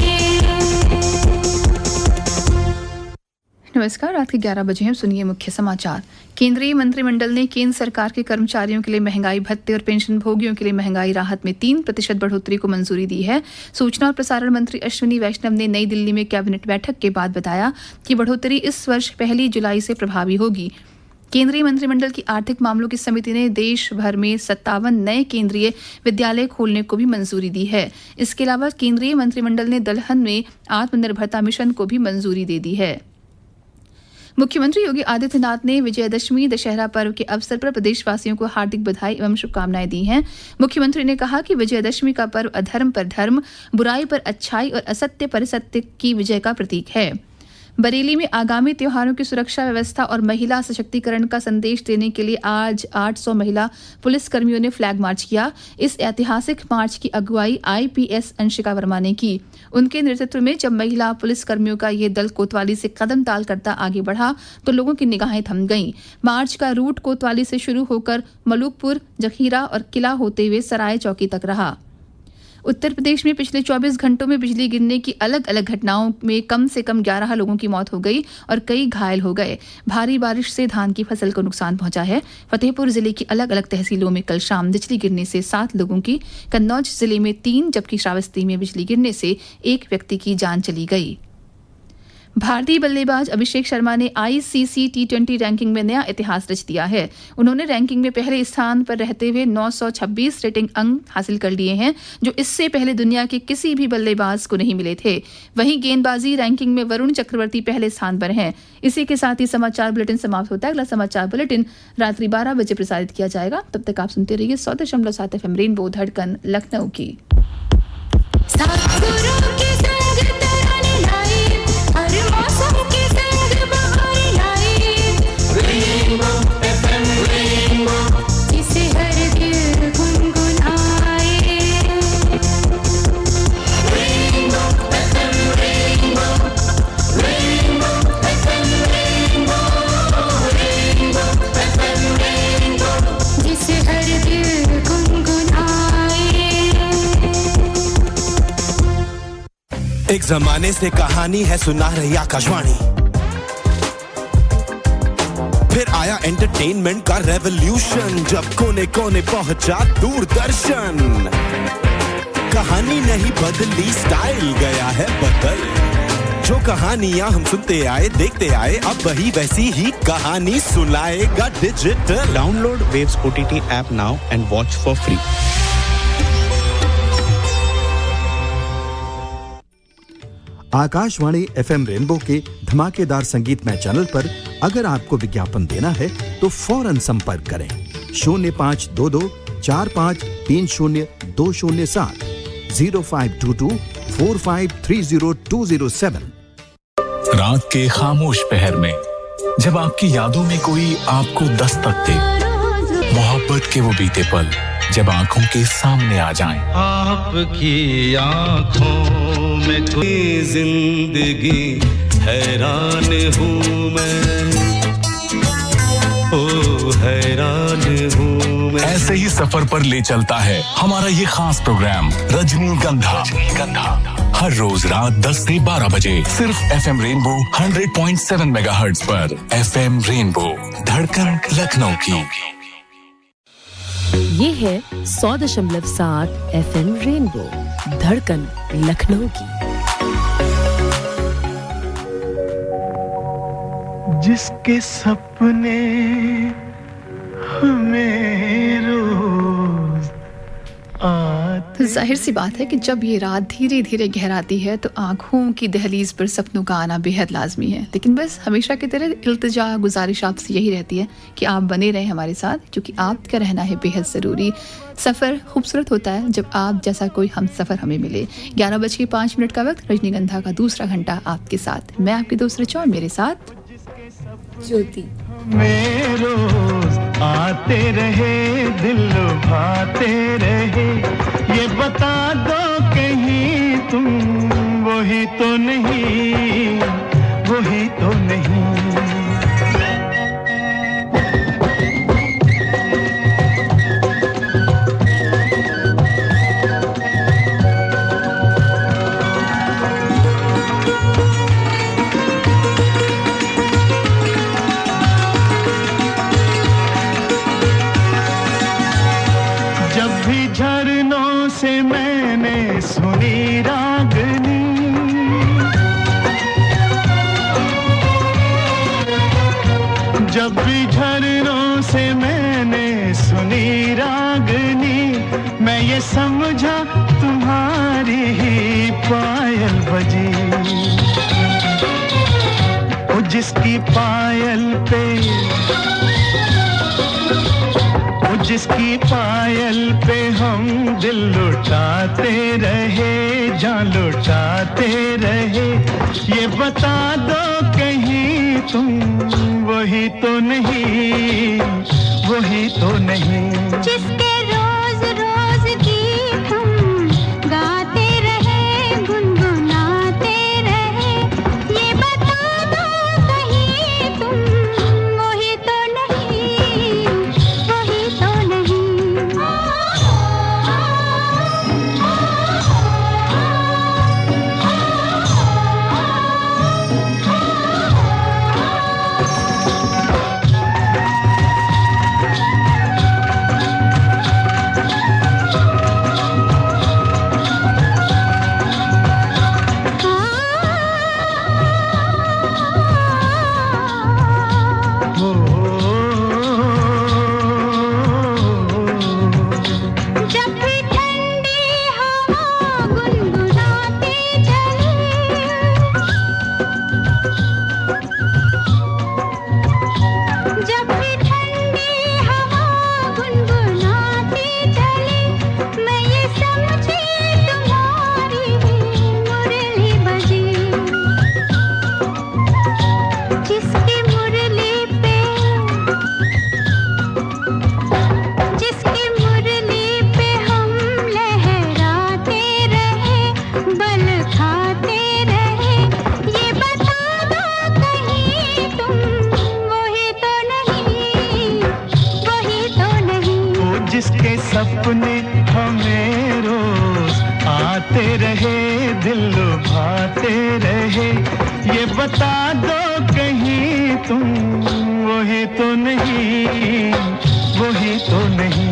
नमस्कार, रात के 11 बजे हैं। सुनिए मुख्य समाचार। केंद्रीय मंत्रिमंडल ने केंद्र सरकार के कर्मचारियों के लिए महंगाई भत्ते और पेंशन भोगियों के लिए महंगाई राहत में 3% बढ़ोतरी को मंजूरी दी है। सूचना और प्रसारण मंत्री अश्विनी वैष्णव ने नई दिल्ली में कैबिनेट बैठक के बाद बताया कि बढ़ोतरी इस वर्ष 1 जुलाई से प्रभावी होगी। केंद्रीय मंत्रिमंडल की आर्थिक मामलों की समिति ने देश भर में 57 नए केंद्रीय विद्यालय खोलने को भी मंजूरी दी है। इसके अलावा केंद्रीय मंत्रिमंडल ने दलहन में आत्मनिर्भरता मिशन को भी मंजूरी दे दी है। मुख्यमंत्री योगी आदित्यनाथ ने विजयदशमी दशहरा पर्व के अवसर पर प्रदेशवासियों को हार्दिक बधाई एवं शुभकामनाएं दी हैं। मुख्यमंत्री ने कहा कि विजयदशमी का पर्व अधर्म पर धर्म, बुराई पर अच्छाई और असत्य पर सत्य की विजय का प्रतीक है। बरेली में आगामी त्योहारों की सुरक्षा व्यवस्था और महिला सशक्तिकरण का संदेश देने के लिए आज 800 महिला पुलिस कर्मियों ने फ्लैग मार्च किया। इस ऐतिहासिक मार्च की अगुवाई आईपीएस अंशिका वर्मा ने की। उनके नेतृत्व में जब महिला पुलिस कर्मियों का ये दल कोतवाली से कदम ताल करता आगे बढ़ा तो लोगों की निगाहें थम गईं। मार्च का रूट कोतवाली से शुरू होकर मलूकपुर, जखीरा और किला होते हुए सराय चौकी तक रहा। उत्तर प्रदेश में पिछले 24 घंटों में बिजली गिरने की अलग अलग घटनाओं में कम से कम 11 लोगों की मौत हो गई और कई घायल हो गए। भारी बारिश से धान की फसल को नुकसान पहुंचा है। फतेहपुर जिले की अलग अलग तहसीलों में कल शाम बिजली गिरने से 7 लोगों की, कन्नौज जिले में 3 जबकि श्रावस्ती में बिजली गिरने से 1 व्यक्ति की जान चली गई। भारतीय बल्लेबाज अभिषेक शर्मा ने आईसीसी टी20 रैंकिंग में नया इतिहास रच दिया है। उन्होंने रैंकिंग में पहले स्थान पर रहते हुए 926 रेटिंग अंक हासिल कर लिए हैं, जो इससे पहले दुनिया के किसी भी बल्लेबाज को नहीं मिले थे। वहीं गेंदबाजी रैंकिंग में वरुण चक्रवर्ती पहले स्थान पर हैं। इसी के साथ ही समाचार बुलेटिन समाप्त होता है। अगला समाचार बुलेटिन रात्रि 12 बजे प्रसारित किया जाएगा। तब तक आप सुनते रहिए 100.7 FM रेनबो धड़कन लखनऊ की। एक जमाने से कहानी है सुना रही आकाशवाणी, फिर आया एंटरटेनमेंट का रेवोल्यूशन, जब कोने कोने पहुंचा दूरदर्शन। कहानी नहीं बदली, स्टाइल गया है बदल। जो कहानियां हम सुनते आए देखते आए, अब वही वैसी ही कहानी सुनाएगा digital. Download waves OTT app now and watch for free. Akashvani FM rainbow के धमाकेदार संगीतमय चैनल पर अगर आपको विज्ञापन देना है तो फौरन संपर्क करें 0522 45 30 207 0522 4530 रात के खामोश पहर में जब आपकी यादों में कोई आपको दस्तक दे, मोहब्बत के वो बीते पल जब आंखों के सामने आ जाएं। आपकी आंखों में कोई जिंदगी हैरान हूँ मैं, ओ हैरान हूँ मैं। ऐसे ही सफर पर ले चलता है हमारा ये खास प्रोग्राम रजनीगंधा। हर रोज रात 10 से 12 बजे सिर्फ FM रेनबो 100.7 मेगाहर्ट्ज पर। FM रेनबो धड़कन लखनऊ की। ये है 100.7 FM रेनबो धड़कन लखनऊ की। जिसके सपने हमें रोज तो जाहिर सी बात है कि जब ये रात धीरे धीरे गहराती है तो आंखों की दहलीज पर सपनों का आना बेहद लाजमी है। लेकिन बस हमेशा की तरह इल्तिजा गुजारिश आपसे यही रहती है कि आप बने रहें हमारे साथ, क्योंकि आपका रहना है बेहद ज़रूरी। सफ़र खूबसूरत होता है जब आप जैसा कोई हम सफ़र हमें मिले। 11:05 का वक्त, रजनीगंधा का दूसरा घंटा आपके साथ। मैं आपकी दोस्त ऋचा और मेरे साथ ज्योति। में रोज आते रहे, दिल लुभाते रहे, ये बता दो कहीं तुम वही तो नहीं, वही तो नहीं। झरनों से मैंने सुनी रागनी, जब भी झरनों से मैंने सुनी रागनी, मैं ये समझा तुम्हारी ही पायल बजी। ओ जिसकी पायल पे, जिसकी पायल पे हम दिल लुटाते रहे, जान लुटाते रहे ये बता दो कहीं तुम वही तो नहीं वही तो नहीं जिसके रोज रोज गीत हम गाते रहे गुनगुनाते रहे ये बता दो कहीं तुम वही तो नहीं वही तो नहीं जिसके सपने हमें रोज आते रहे दिल लुभाते रहे ये बता दो कहीं तुम वही तो नहीं वही तो नहीं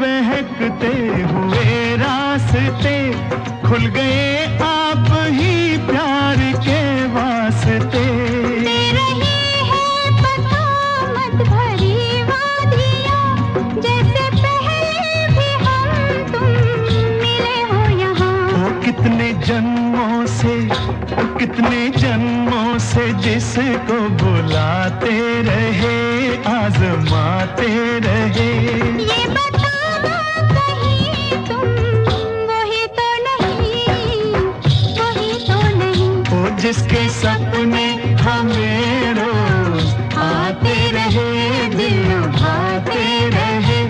बहकते हुए रास्ते खुल गए आप ही प्यार के वास्ते दे रही है पता मत भरी वादियाँ जैसे पहले भी हम तुम मिले हो यहाँ वो कितने जन्मों से जिसको बुलाते रहे आजमाते रहे ये बता दो कहीं तुम वही तो नहीं वो जिसके सपने हमें रोज आते रहे दिल लुभाते रहे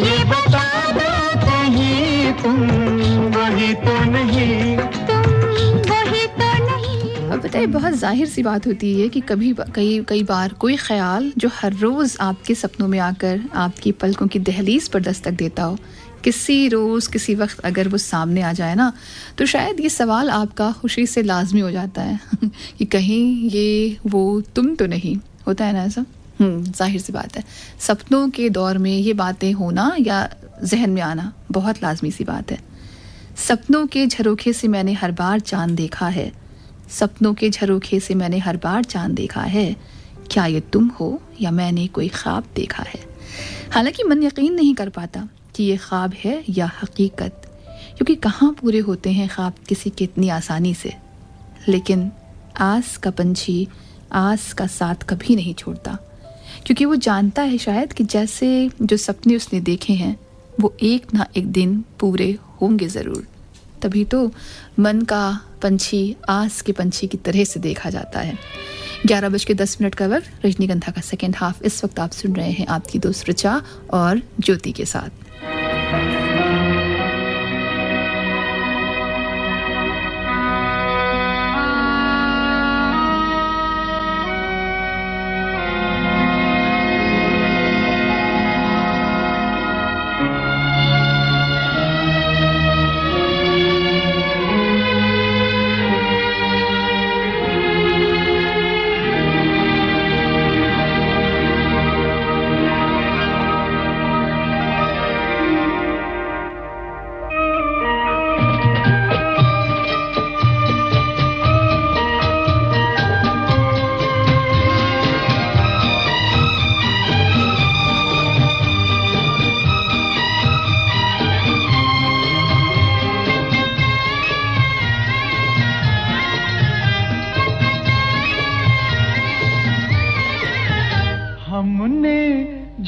ये बता दो कहीं तुम वही तो नहीं अब बताइए बहुत जाहिर सी बात होती है कि कई बार कोई ख्याल जो हर रोज़ आपके सपनों में आकर आपकी पलकों की दहलीज पर दस्तक देता हो किसी रोज़ किसी वक्त अगर वो सामने आ जाए ना तो शायद ये सवाल आपका खुशी से लाजमी हो जाता है कि कहीं ये वो तुम तो नहीं होता है ना ऐसा जाहिर सी बात है सपनों के दौर में ये बातें होना या जहन में आना बहुत लाजमी सी बात है सपनों के झरोखे से मैंने हर बार चांद देखा है सपनों के झरोखे से मैंने हर बार चांद देखा है क्या ये तुम हो या मैंने कोई ख्वाब देखा है हालांकि मन यकीन नहीं कर पाता कि ये ख्वाब है या हकीकत क्योंकि कहाँ पूरे होते हैं ख्वाब किसी की इतनी आसानी से लेकिन आस का पंछी आस का साथ कभी नहीं छोड़ता क्योंकि वो जानता है शायद कि जैसे जो सपने उसने देखे हैं वो एक ना एक दिन पूरे होंगे ज़रूर तभी तो मन का पंछी आस के पंछी की तरह से देखा जाता है 11:10 का वक्त रजनीगंधा का सेकंड हाफ इस वक्त आप सुन रहे हैं आपकी दोस्त ऋचा और ज्योति के साथ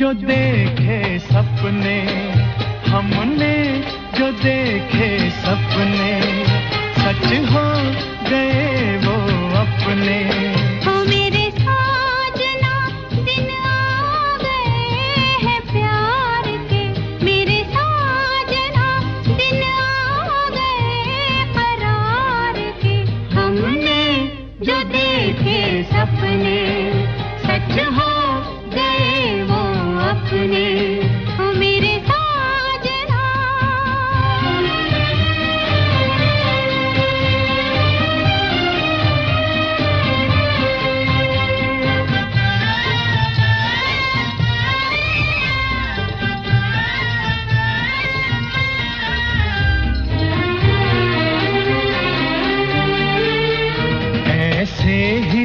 जो देखे सपने हमने जो देखे सपने सच हो गए वो अपने ओ मेरे साजना दिन आ गए हैं प्यार के मेरे साजना दिन आ गए करार के हमने जो देखे सपने सच हो गए वो अपने ओ मेरे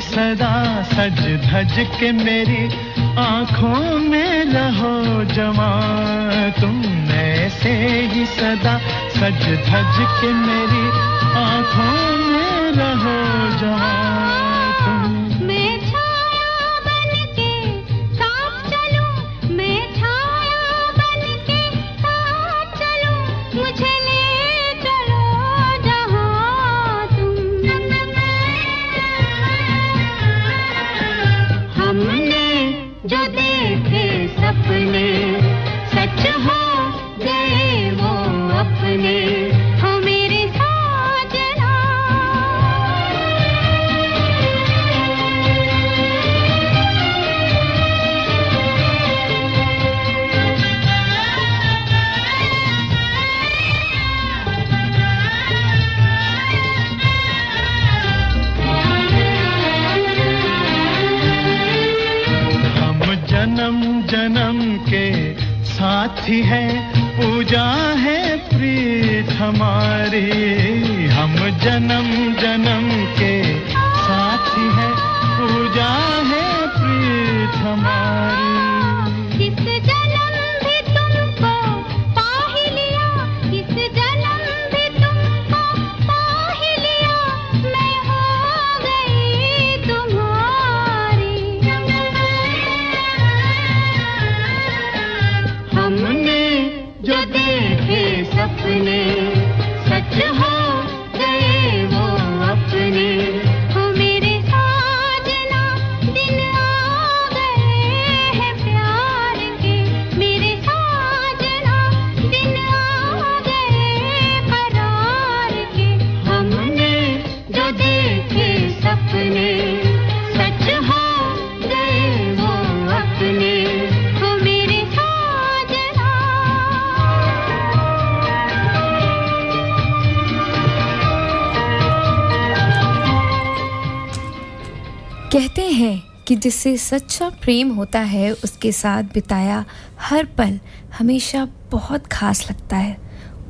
सदा सज धज के मेरी आँखों में रहो जवां तुम ऐसे ही सदा सज धज के मेरी आँखों में रहो जवां तुम मैं छाया बनके साथ चलूं मैं छाया बनके साथ चलूं मुझे ले चलो जहां तुम हमने जो देखे सपने सच हो गए वो अपने हो मेरे साजना जन्म जन्म के साथी है पूजा है प्रीत हमारी हम जन्म जन्म के साथी है पूजा है प्रीत हमारी इस जन्म भी तुमको पा ही लिया इस जन्म भी तुमको पा ही लिया मैं हो गई तुम्हारी हमने जो देखे सपने सच हो गए वो अपने हो मेरे साजना दिन आ गए हैं प्यार के मेरे साजना दिन आ गए करार के हमने जो देखे सपने सच हो गए वो अपने हो मेरे साजना कहते हैं कि जिससे सच्चा प्रेम होता है उसके साथ बिताया हर पल हमेशा बहुत खास लगता है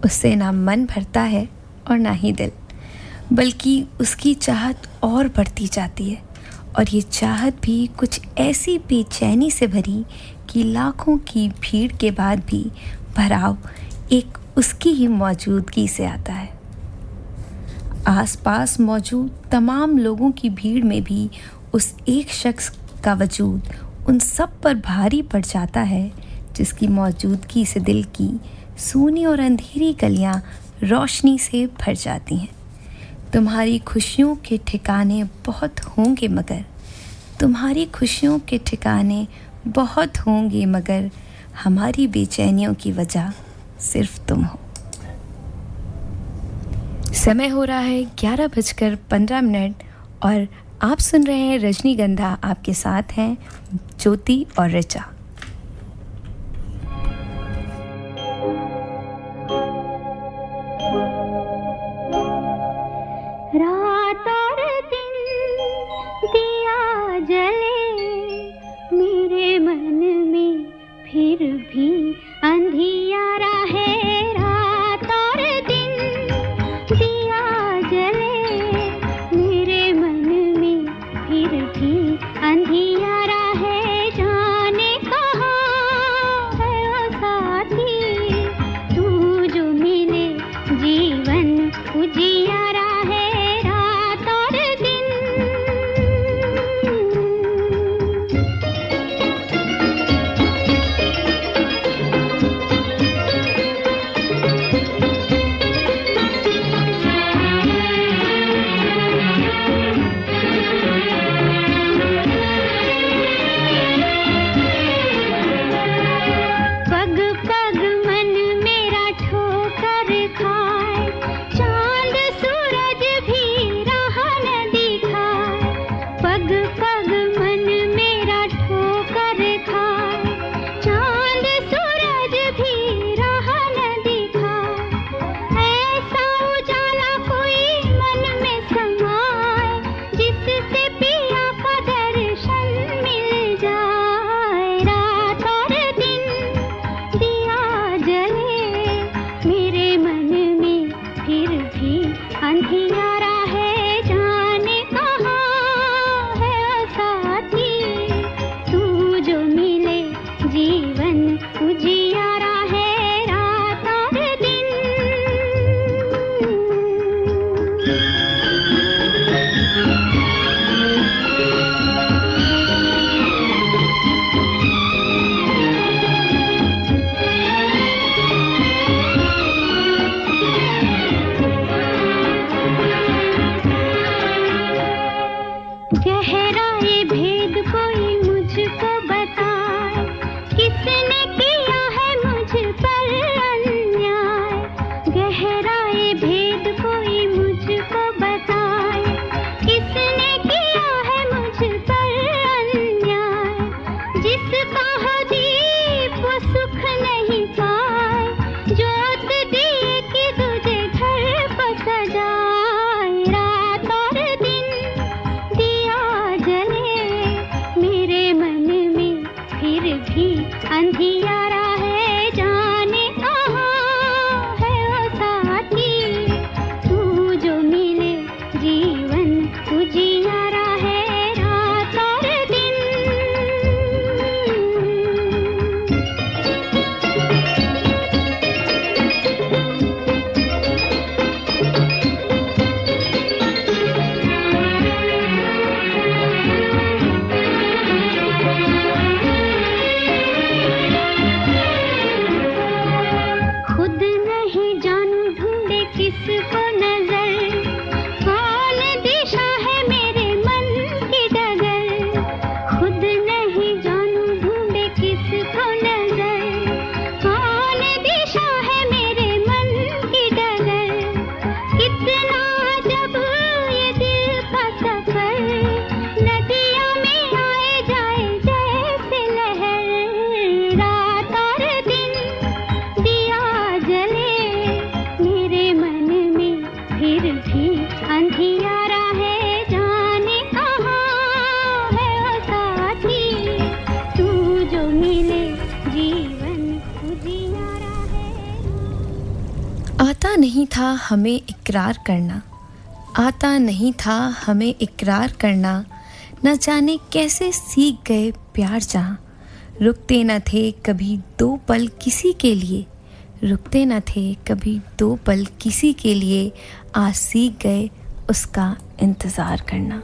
उससे ना मन भरता है और ना ही दिल बल्कि उसकी चाहत और बढ़ती जाती है और ये चाहत भी कुछ ऐसी बेचैनी से भरी कि लाखों की भीड़ के बाद भी भराव एक उसकी ही मौजूदगी से आता है आसपास मौजूद तमाम लोगों की भीड़ में भी उस एक शख्स का वजूद उन सब पर भारी पड़ जाता है जिसकी मौजूदगी से दिल की सूनी और अंधेरी गलियां रोशनी से भर जाती हैं तुम्हारी खुशियों के ठिकाने बहुत होंगे मगर तुम्हारी खुशियों के ठिकाने बहुत होंगे मगर हमारी बेचैनियों की वजह सिर्फ तुम हो समय हो रहा है 11:15 और आप सुन रहे हैं रजनीगंधा आपके साथ हैं ज्योति और ऋचा रात और दिन दिया जले मेरे मन में फिर भी अंधियारा है रात और दिन दिया जले मेरे मन में फिर भी अंधियारा है जाने कहाँ है ओ साथी तू जो मिले जीवन उजियारा है रात और दिन जीवन उजियारा है रात और दिन। गहराए भेद कोई मुझको बताए, किसने किया है मुझ पर अन्याय। गहराए भेद कोई मुझको बताए, किसने किया है मुझ पर अन्याय। जिसका हो दीप वो सुख नहीं पाए, जोत दिए कि तुझे घर को सजाए। रात और दिन दिया जले मेरे मन में, फिर भी अंधियारा है। जाने कहाँ है वो साथी, तू जो मिले जीवन उजियारा है रात और दिन। खुद नहीं जानू ढूंढे किसको नजर, कौन दिशा है मेरे मन की डगर। खुद नहीं जानू ढूंढे किसको नजर, कौन दिशा है मेरे मन की डगर। कितना जब ये दिल का सफर, नदियों में आए जाए जैसे लहर। रात और दिन दिया जले मेरे मन में, फिर भी अंधियारा है। जाने कहाँ है वो साथी, तू जो मिले जीवन उजियारा है। आता नहीं था हमें इकरार करना, आता नहीं था हमें इकरार करना, न जाने कैसे सीख गए प्यार जहाँ। रुकते न थे कभी दो पल किसी के लिए, रुकते न थे कभी दो पल किसी के लिए, आज सीख गए उसका इंतज़ार करना।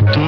तुम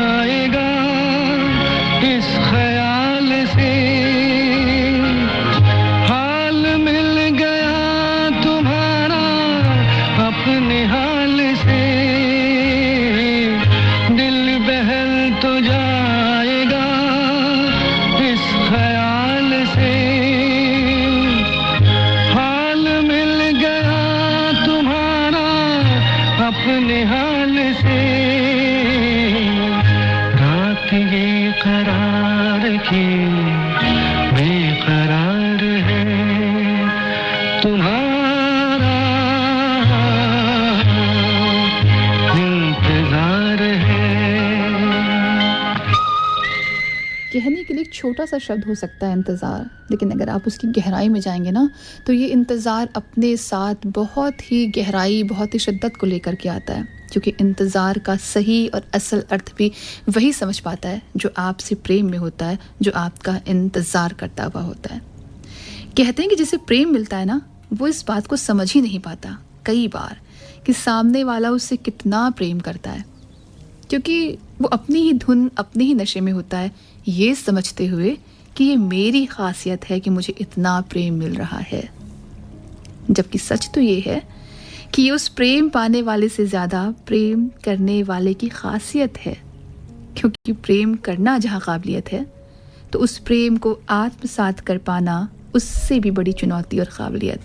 जाएगा इस ख्याल से हाल मिल गया तुम्हारा अपने हाल से दिल बहल तो जाएगा इस ख्याल से हाल मिल गया तुम्हारा अपने हाल से रात ये करार की बेकरार है तुम्हारा इंतजार है। कहने के लिए एक छोटा सा शब्द हो सकता है इंतज़ार, लेकिन अगर आप उसकी गहराई में जाएंगे ना तो ये इंतज़ार अपने साथ बहुत ही गहराई, बहुत ही शिद्दत को लेकर के आता है, क्योंकि इंतज़ार का सही और असल अर्थ भी वही समझ पाता है जो आपसे प्रेम में होता है, जो आपका इंतज़ार करता हुआ होता है। कहते हैं कि जिसे प्रेम मिलता है ना वो इस बात को समझ ही नहीं पाता कई बार कि सामने वाला उससे कितना प्रेम करता है, क्योंकि वो अपनी ही धुन, अपने ही नशे में होता है, ये समझते हुए कि ये मेरी खासियत है कि मुझे इतना प्रेम मिल रहा है। जबकि सच तो ये है कि ये उस प्रेम पाने वाले से ज़्यादा प्रेम करने वाले की खासियत है, क्योंकि प्रेम करना जहाँ काबिलियत है तो उस प्रेम को आत्मसात कर पाना उससे भी बड़ी चुनौती और काबिलियत।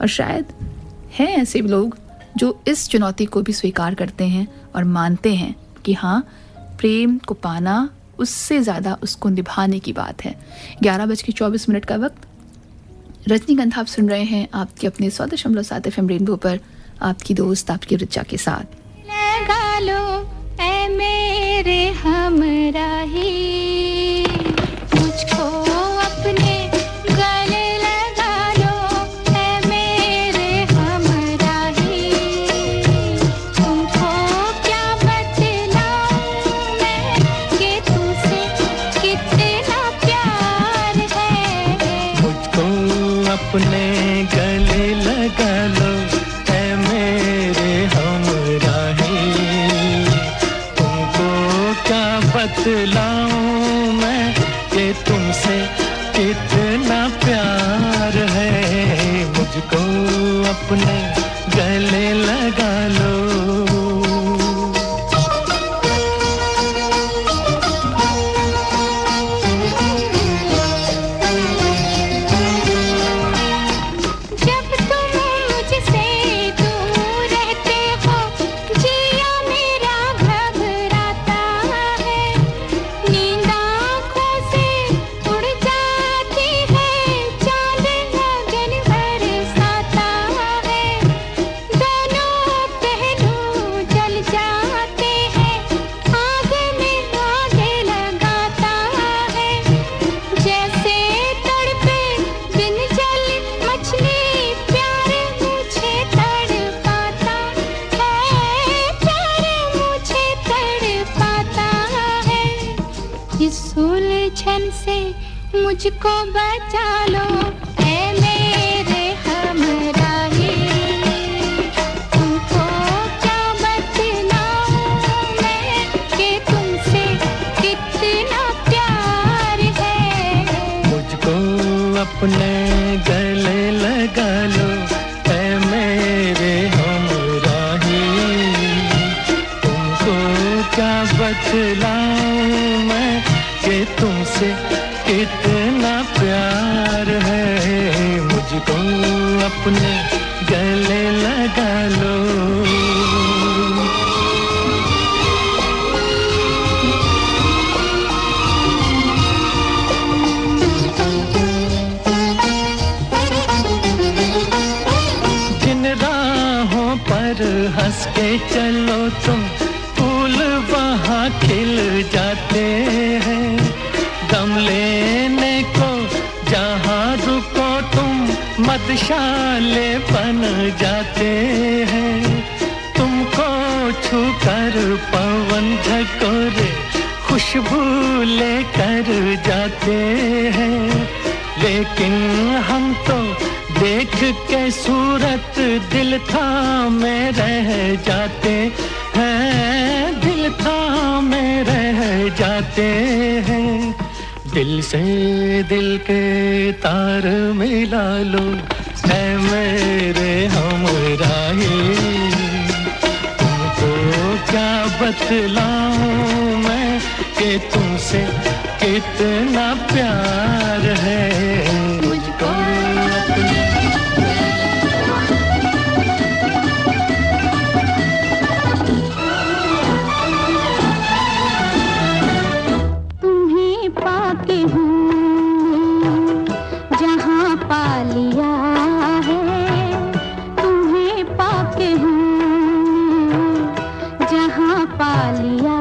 और शायद हैं ऐसे लोग जो इस चुनौती को भी स्वीकार करते हैं और मानते हैं कि हाँ, प्रेम को पाना उससे ज़्यादा उसको निभाने की बात है। 11:24 का वक्त। रजनीगंधा आप सुन रहे हैं आपके अपने 100.7 FM रेनबो पर, आपकी दोस्त आपकी ऋचा के साथ। लगा लो ऐ मेरे हमराही मुझको अपने गले लगा लो ऐ मेरे हमराही तुमको क्या बतलाऊं मैं कि तुमसे कितना प्यार है मुझको अपने गले लगा लो ऐ मेरे हमराही तुमको क्या बतलाऊं मैं कि तुमसे कितना प्यार है मुझको अपने गले लगा लो। जब तुम मुझसे दूर रहते हो जिया मेरा घबराता है नींद आँखों से उड़ जाती है चाँद लगन बरसाता है दोनों पहलू जल जाते हैं आग में आगे लगाता है जैसे तड़पे बिन जल मछली प्यार मुझे तड़पाता है प्यार मुझे तड़पाता है इस उलझन से मुझको बचा लो ऐ मेरे हमराही तुमको क्या बतलाऊं मैं कि तुमसे कितना प्यार है मुझको अपने गले लगा लो ऐ मेरे हमराही तुमको क्या बतलाऊं मैं कि तुमसे कितना प्यार है मुझको अपने गले लगा लो। जिन राहों पर हंस के चलो तुम फूल वहाँ खिल जाते हैं दम लेने को जहाँ रुको तुम मधुशाले बन जाते हैं तुमको छूकर पवन झकोरे खुशबू लेकर जाते हैं लेकिन हम तो देख के सूरत दिल थामे रह जाते हैं दिल दिल थामे रह जाते हैं दिल से दिल के तार मिला लो ऐ मेरे हमराही तुमको क्या बतलाऊं मैं कि तुमसे कितना प्यार है मुझको तुम्हें पाके हूँ जहाँ पा लिया है तुम्हें पाके हूँ जहाँ पा लिया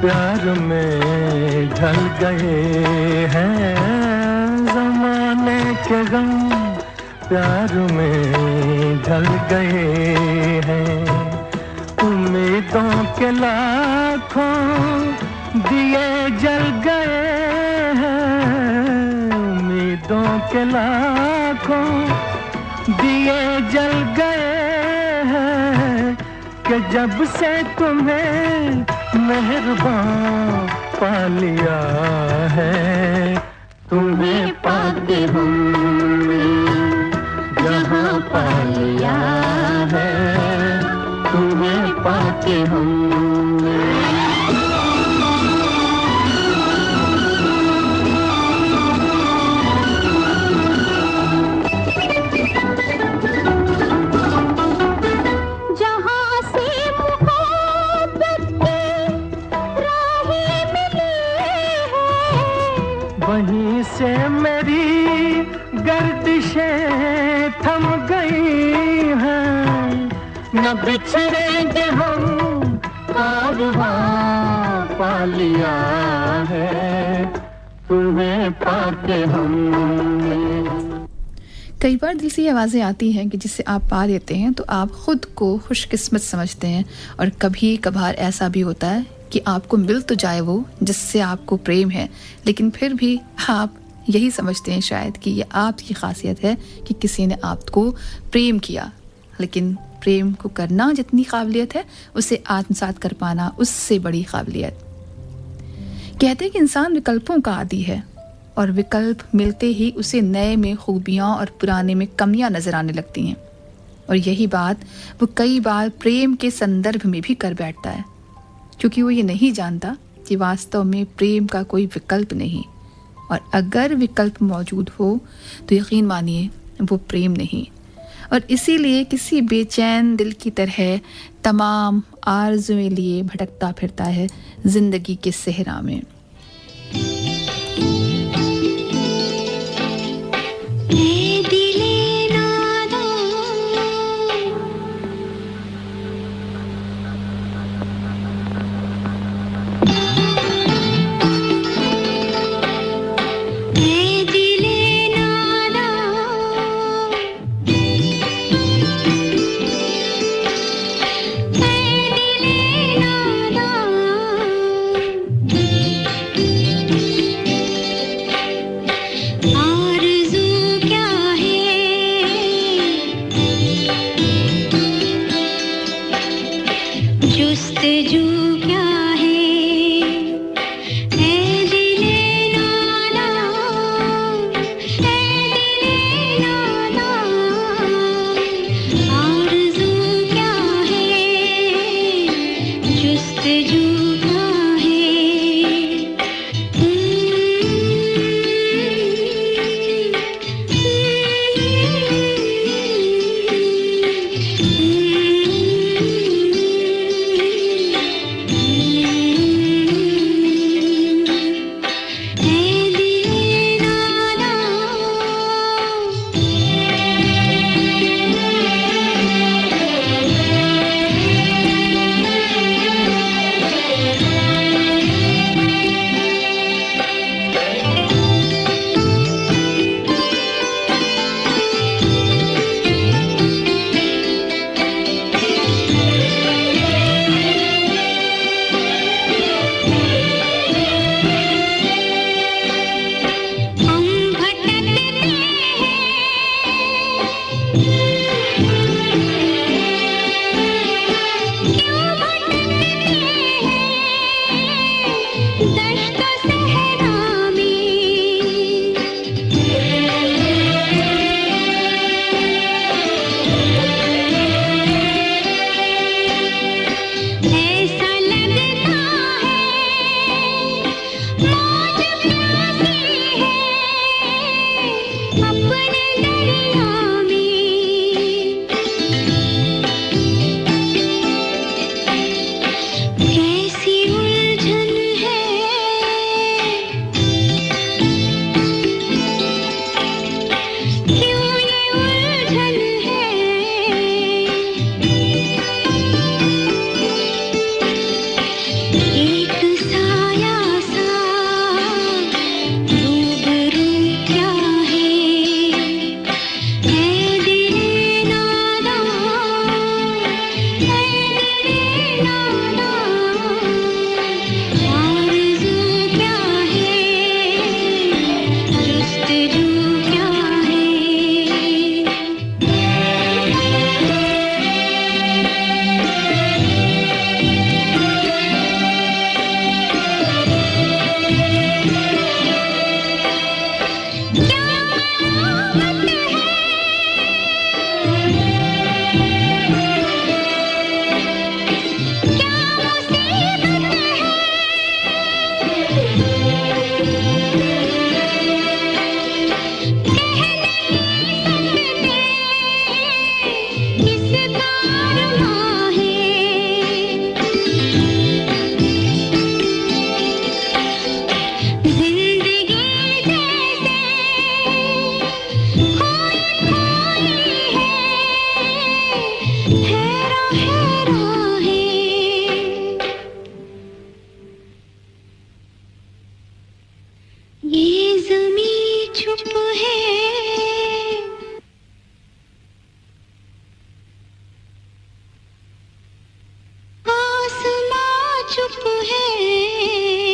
प्यार में ढल गए हैं ज़माने के गम प्यार में ढल गए हैं उम्मीदों के लाखों दिए जल गए हैं उम्मीदों के लाखों दिए जल गए हैं कि जब से तुम्हें मेहरबान पा लिया है तुम्हें पाके हमने जहाँ पा लिया है तुम्हें पाके हमने वहीं से मेरी गर्दिशें थम गई हैं न बिछड़ेंगे हम कारवां पा लिया है तुम्हें पाके हमने। कई बार दिल से ये आवाज़ें आती हैं कि जिसे आप पा लेते हैं तो आप खुद को खुशकिस्मत समझते हैं और कभी कभार ऐसा भी होता है कि आपको मिल तो जाए वो जिससे आपको प्रेम है लेकिन फिर भी आप यही समझते हैं शायद कि ये आपकी खासियत है कि किसी ने आपको प्रेम किया लेकिन प्रेम को करना जितनी काबिलियत है उसे आत्मसात कर पाना उससे बड़ी काबिलियत। कहते हैं कि इंसान विकल्पों का आदी है और विकल्प मिलते ही उसे नए में खूबियाँ और पुराने में कमियाँ नज़र आने लगती हैं और यही बात वो कई बार प्रेम के संदर्भ में भी कर बैठता है क्योंकि वो ये नहीं जानता कि वास्तव में प्रेम का कोई विकल्प नहीं और अगर विकल्प मौजूद हो तो यकीन मानिए वो प्रेम नहीं और इसीलिए किसी बेचैन दिल की तरह तमाम आरज़ुएं लिए भटकता फिरता है ज़िंदगी के सहरा में। चुप है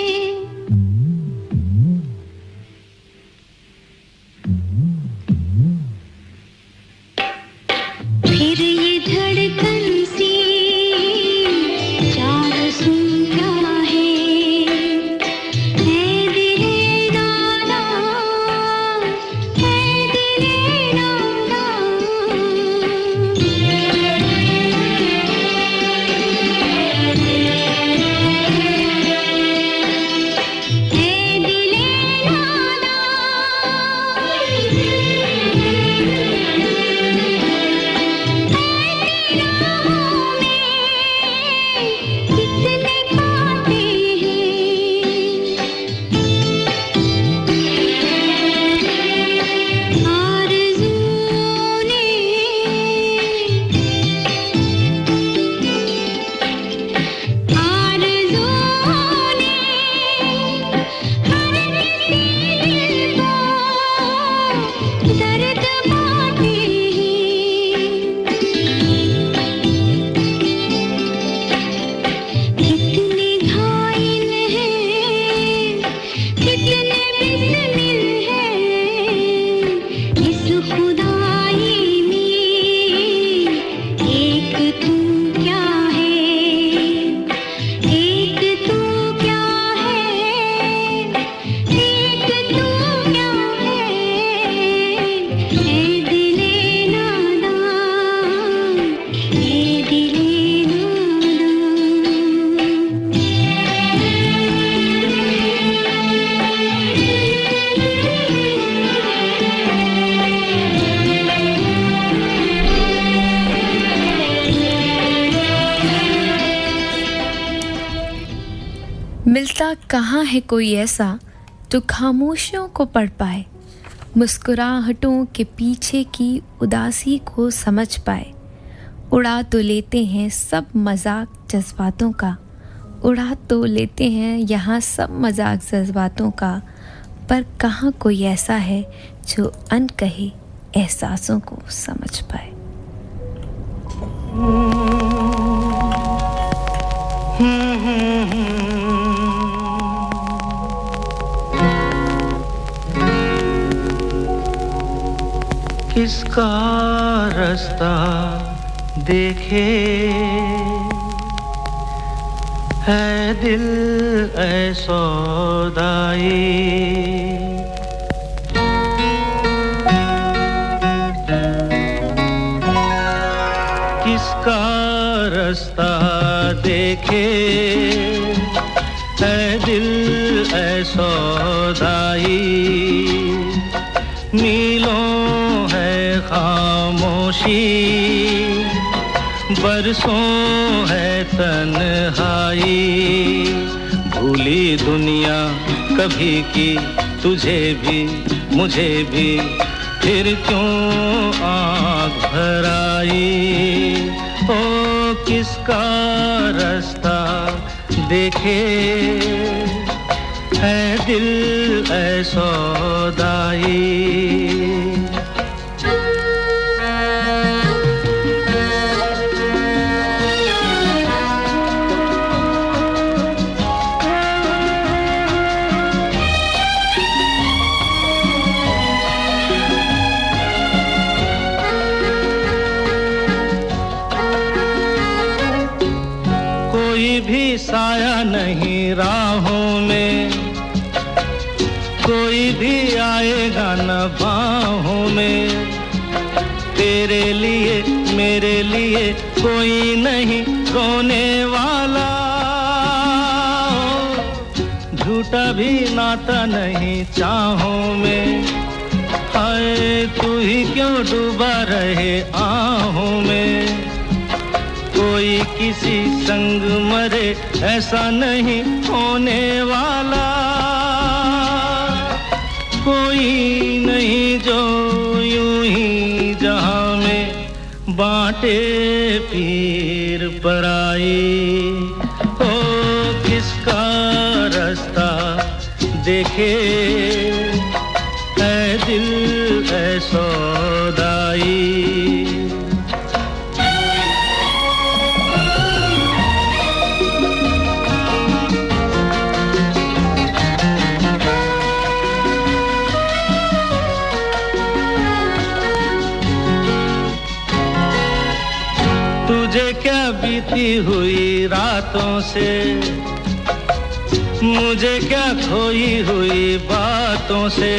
फिर ये धड़कन सी चार सुन क्या है दिले नाना है दिले नाना मिलता कहाँ है कोई ऐसा जो खामोशियों को पढ़ पाए मुस्कुराहटों के पीछे की उदासी को समझ पाए उड़ा तो लेते हैं सब मजाक जज्बातों का उड़ा तो लेते हैं यहाँ सब मजाक जज्बातों का पर कहाँ कोई ऐसा है जो अनकहे एहसासों को समझ पाए किसका रास्ता देखे है दिल ऐ सौदाई किसका रास्ता देखे है दिल ऐ सौदाई मीलों खामोशी बरसों है तन्हाई भूली दुनिया कभी की तुझे भी मुझे भी फिर क्यों आँख भराई ओ किसका रास्ता देखे है दिल ऐ सौदाई साया नहीं राहों में कोई भी आएगा न बाहों में तेरे लिए मेरे लिए कोई नहीं रोने वाला झूठा भी नाता नहीं चाहों में हाय तू ही क्यों डूबा रहे आहों में कोई किसी संग मरे ऐसा नहीं होने वाला कोई नहीं जो यूं ही जहां में बांटे पीर पराई ओ किसका रास्ता देखे है दिल है सौदाई बीती हुई रातों से, मुझे क्या खोई हुई बातों से।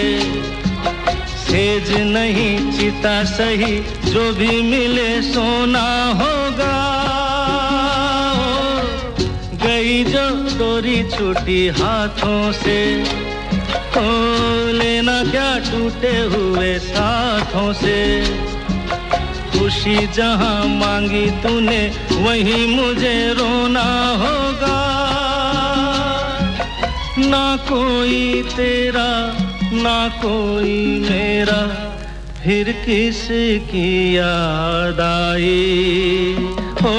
सेज नहीं चिता सही, जो भी मिले सोना होगा। गई जो डोरी छूटी हाथों से, ओ लेना क्या टूटे हुए साथों से। खुशी जहां मांगी तूने, वहीं मुझे रोना होगा। ना कोई तेरा ना कोई मेरा, फिर किसकी याद आई। हो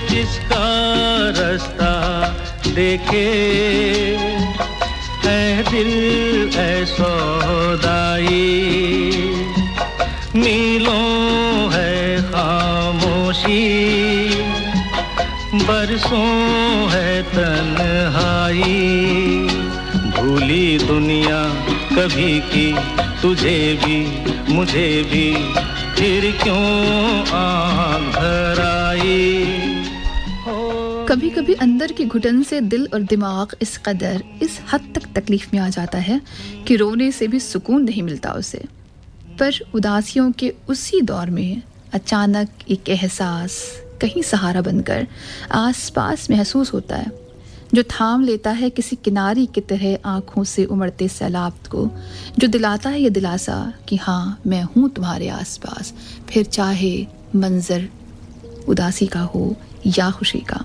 किसका रास्ता देखे ऐ दिल ऐ सौदाई। मीलों है खामोशी, बरसों है तन्हाई। भूली दुनिया कभी की, तुझे भी मुझे भी, फिर क्यों आँख भर आई। कभी कभी अंदर की घुटन से दिल और दिमाग इस कदर इस हद तक तकलीफ में आ जाता है कि रोने से भी सुकून नहीं मिलता उसे। पर उदासियों के उसी दौर में अचानक एक एहसास कहीं सहारा बनकर आसपास महसूस होता है, जो थाम लेता है किसी किनारी की तरह आंखों से उमड़ते सैलाब को, जो दिलाता है ये दिलासा कि हाँ मैं हूँ तुम्हारे आसपास, फिर चाहे मंजर उदासी का हो या खुशी का।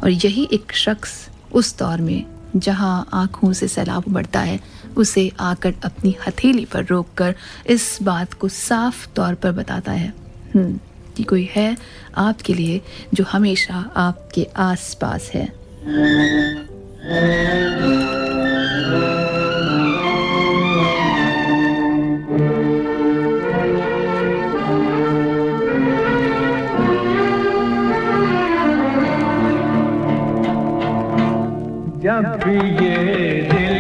और यही एक शख्स उस दौर में जहाँ आंखों से सैलाब उमड़ता है, उसे आकर अपनी हथेली पर रोककर इस बात को साफ तौर पर बताता है कि कोई है आपके लिए जो हमेशा आपके आसपास है। जब भी ये दिल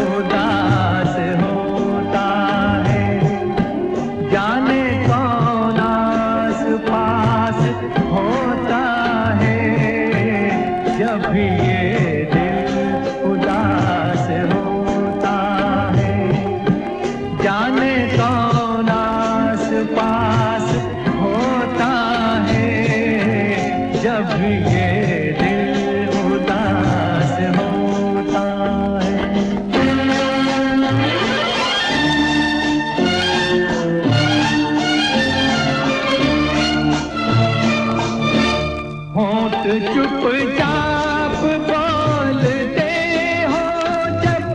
उदास होता है, जाने कौन आस पास होता है। जब भी ये दिल उदास होता है, जाने कौन आस पास होता है। जब भी ये चुपचाप बोलते हो जब,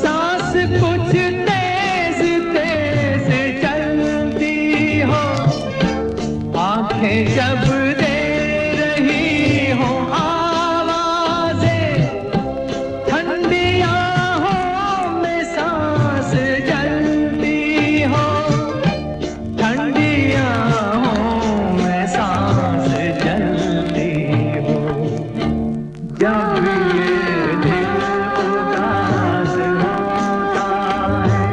सांस कुछ तेज तेज चलती हो, आंखें जब दे रही हो आवाज़ें, ठंडी आहों में सांस जलती हो, ठंडी आहों में सांस जलती हो। जब ये दिल उदास होता है,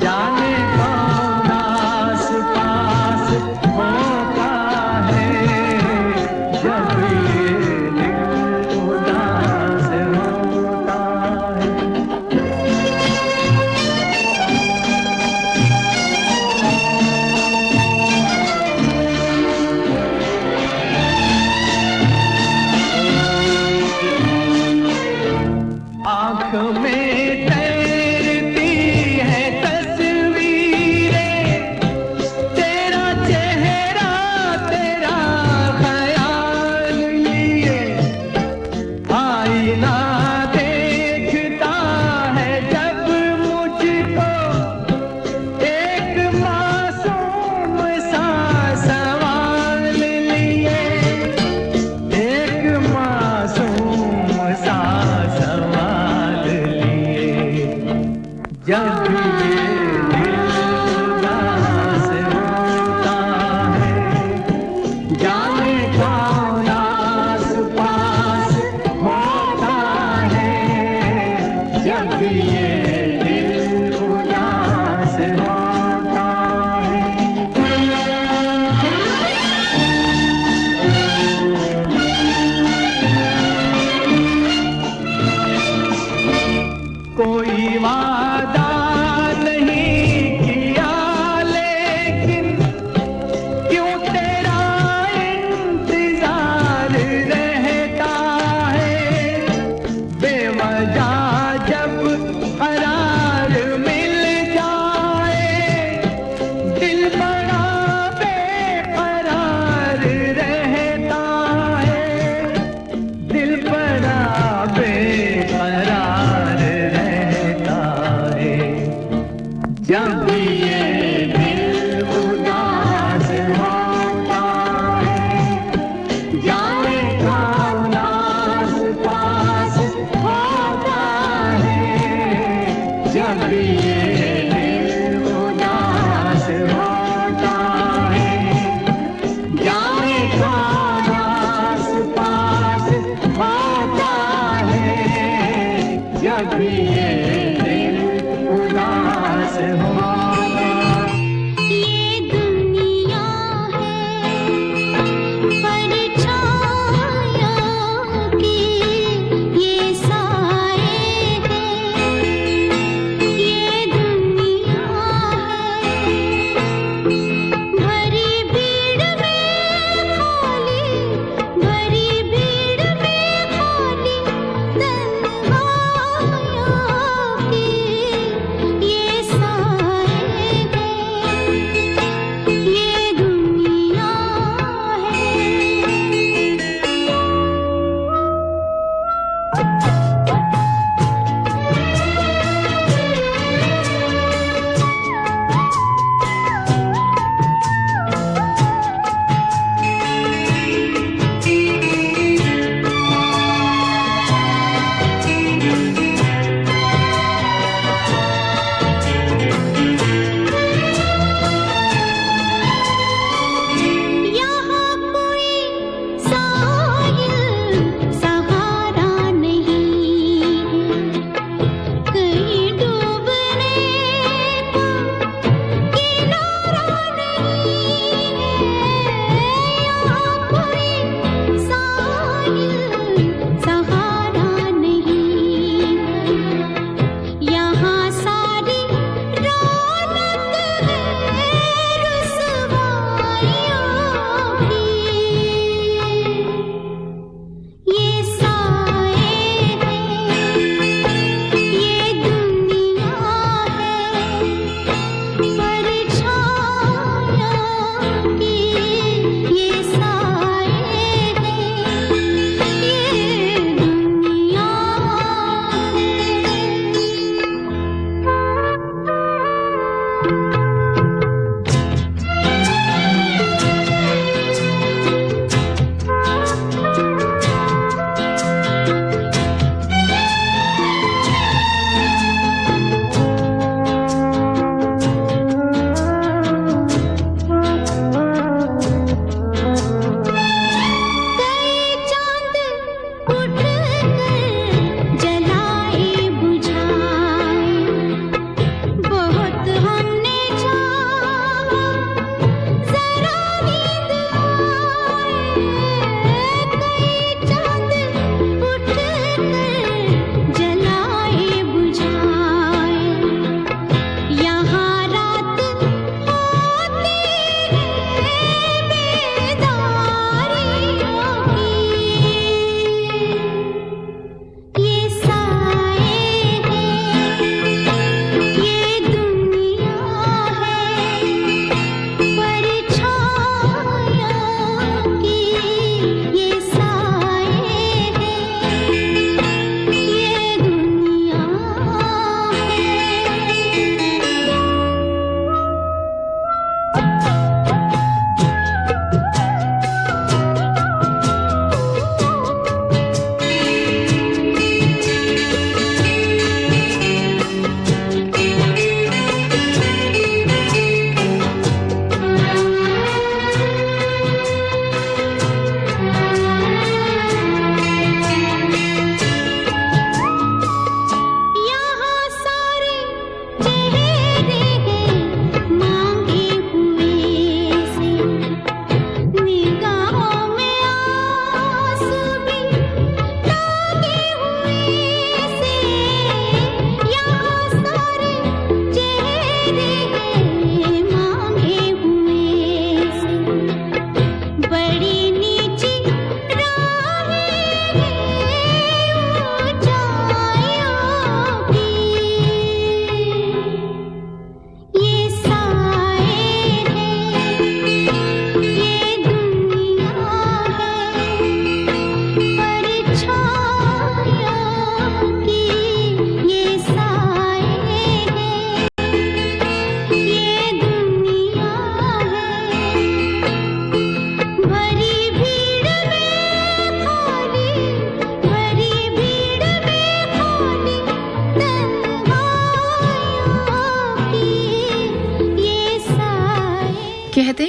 जाने कौन आस पास होता है। जब ये दिल उदास होता है।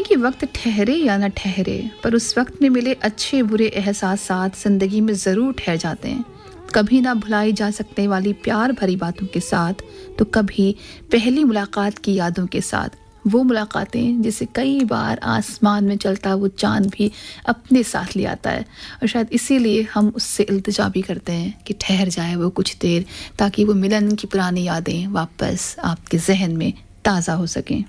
कि वक्त ठहरे या न ठहरे, पर उस वक्त में मिले अच्छे बुरे एहसासात ज़िंदगी में ज़रूर ठहर जाते हैं। कभी ना भुलाई जा सकने वाली प्यार भरी बातों के साथ, तो कभी पहली मुलाकात की यादों के साथ। वो मुलाकातें जिसे कई बार आसमान में चलता वो चांद भी अपने साथ ले आता है, और शायद इसीलिए हम उससे इल्तिजा भी करते हैं कि ठहर जाए वो कुछ देर, ताकि वो मिलन की पुरानी यादें वापस आपके जहन में ताज़ा हो सकें।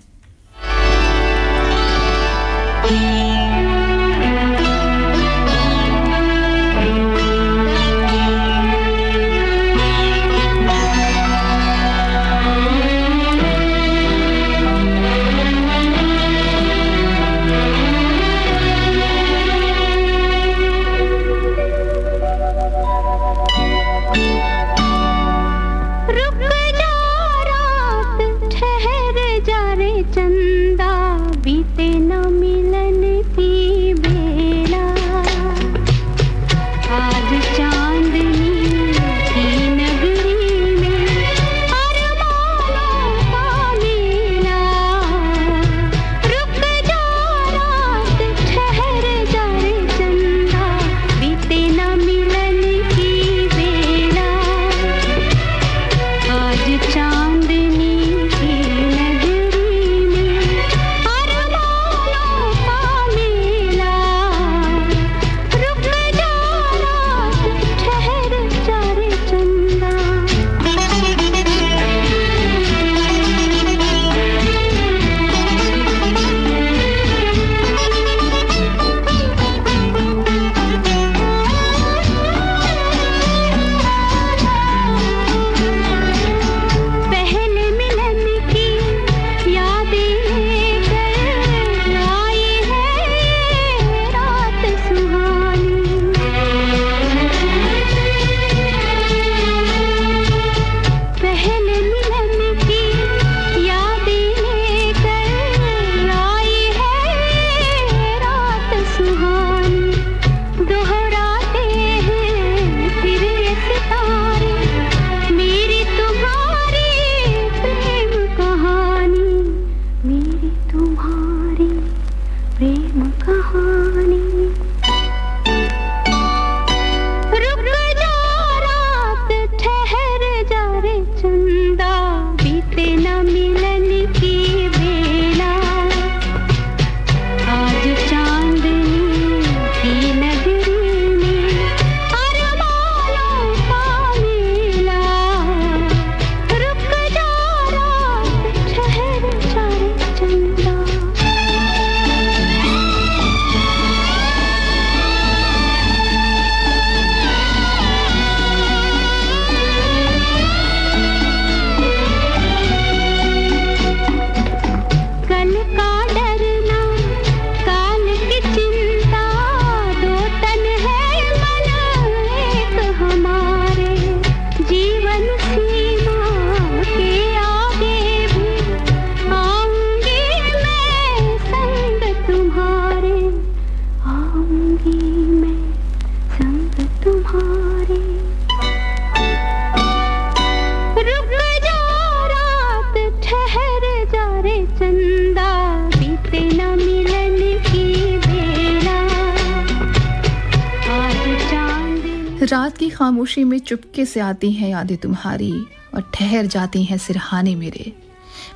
रात की खामोशी में चुपके से आती हैं यादें तुम्हारी, और ठहर जाती हैं सिरहाने मेरे।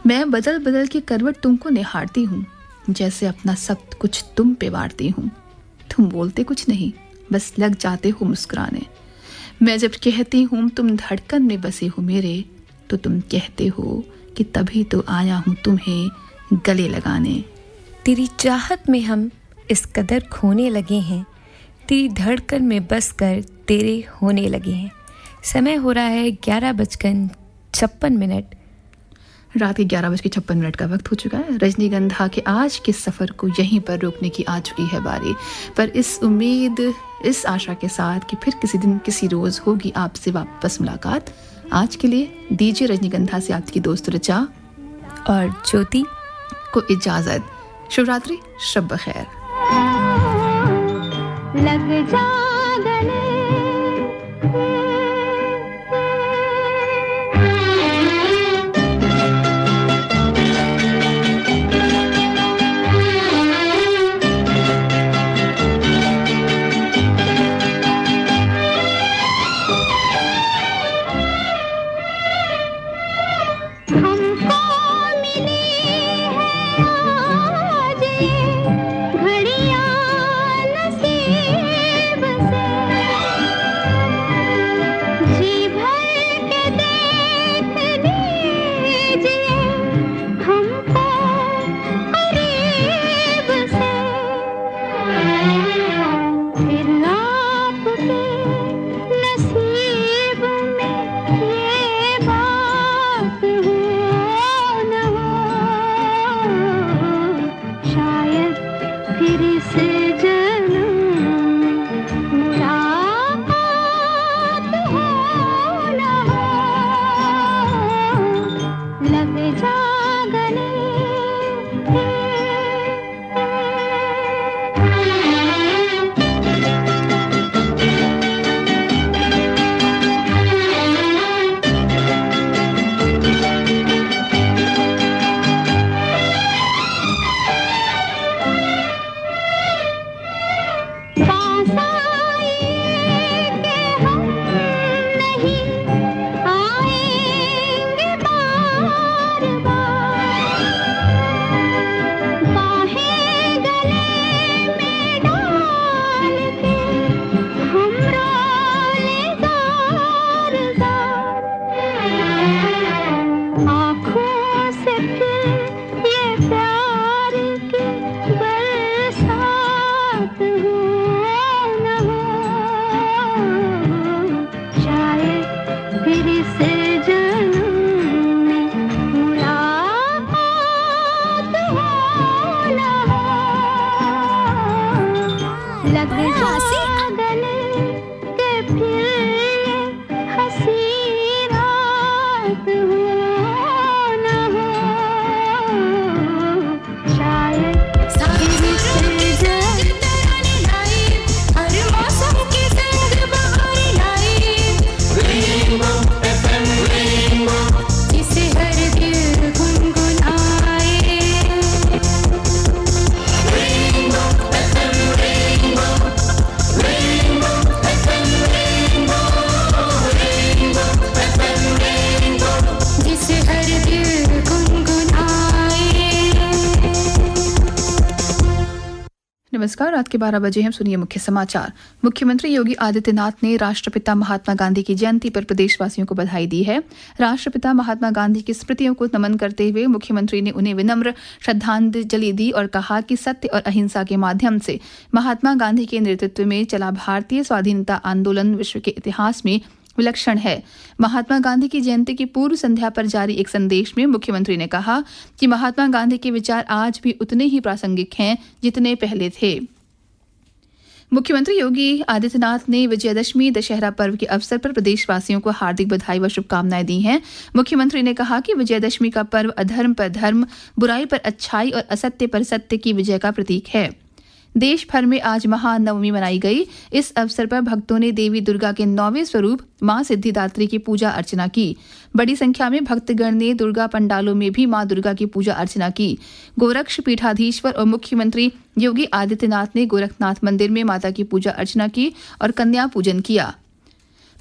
मैं बदल बदल के करवट तुमको निहारती हूँ, जैसे अपना सब कुछ तुम पे वारती हूँ। तुम बोलते कुछ नहीं, बस लग जाते हो मुस्कुराने। मैं जब कहती हूँ तुम धड़कन में बसे हो मेरे, तो तुम कहते हो कि तभी तो आया हूँ तुम्हें गले लगाने। तेरी चाहत में हम इस कदर खोने लगे हैं, तेरी धड़कन में बसकर तेरे होने लगे हैं। समय हो रहा है 11:56। रात के 11:56 का वक्त हो चुका है। रजनीगंधा के आज के सफ़र को यहीं पर रोकने की आ चुकी है बारी, पर इस उम्मीद, इस आशा के साथ कि फिर किसी दिन किसी रोज़ होगी आपसे वापस मुलाकात। आज के लिए दीजिए रजनीगंधा से आपकी दोस्त ऋचा और ज्योति को इजाज़त। शिवरात्रि, शब बखैर। लग जा गले नमस्कार, रात के 12 बजे हम सुनिए मुख्य समाचार। मुख्यमंत्री योगी आदित्यनाथ ने राष्ट्रपिता महात्मा गांधी की जयंती पर प्रदेशवासियों को बधाई दी है। राष्ट्रपिता महात्मा गांधी की स्मृतियों को नमन करते हुए मुख्यमंत्री ने उन्हें विनम्र श्रद्धांजलि दी और कहा कि सत्य और अहिंसा के माध्यम से महात्मा गांधी के नेतृत्व में चला भारतीय स्वाधीनता आंदोलन विश्व के इतिहास में विलक्षण है। महात्मा गांधी की जयंती की पूर्व संध्या पर जारी एक संदेश में मुख्यमंत्री ने कहा कि महात्मा गांधी के विचार आज भी उतने ही प्रासंगिक हैं जितने पहले थे। मुख्यमंत्री योगी आदित्यनाथ ने विजयदशमी दशहरा पर्व के अवसर पर प्रदेशवासियों को हार्दिक बधाई व शुभकामनाएं दी हैं। मुख्यमंत्री ने कहा कि विजयदशमी का पर्व अधर्म पर धर्म, बुराई पर अच्छाई और असत्य पर सत्य की विजय का प्रतीक है। देश भर में आज महानवमी मनाई गई। इस अवसर पर भक्तों ने देवी दुर्गा के 9वें स्वरूप मां सिद्धिदात्री की पूजा अर्चना की। बड़ी संख्या में भक्तगण ने दुर्गा पंडालों में भी मां दुर्गा की पूजा अर्चना की। गोरक्ष पीठाधीश्वर और मुख्यमंत्री योगी आदित्यनाथ ने गोरखनाथ मंदिर में माता की पूजा अर्चना की और कन्या पूजन किया।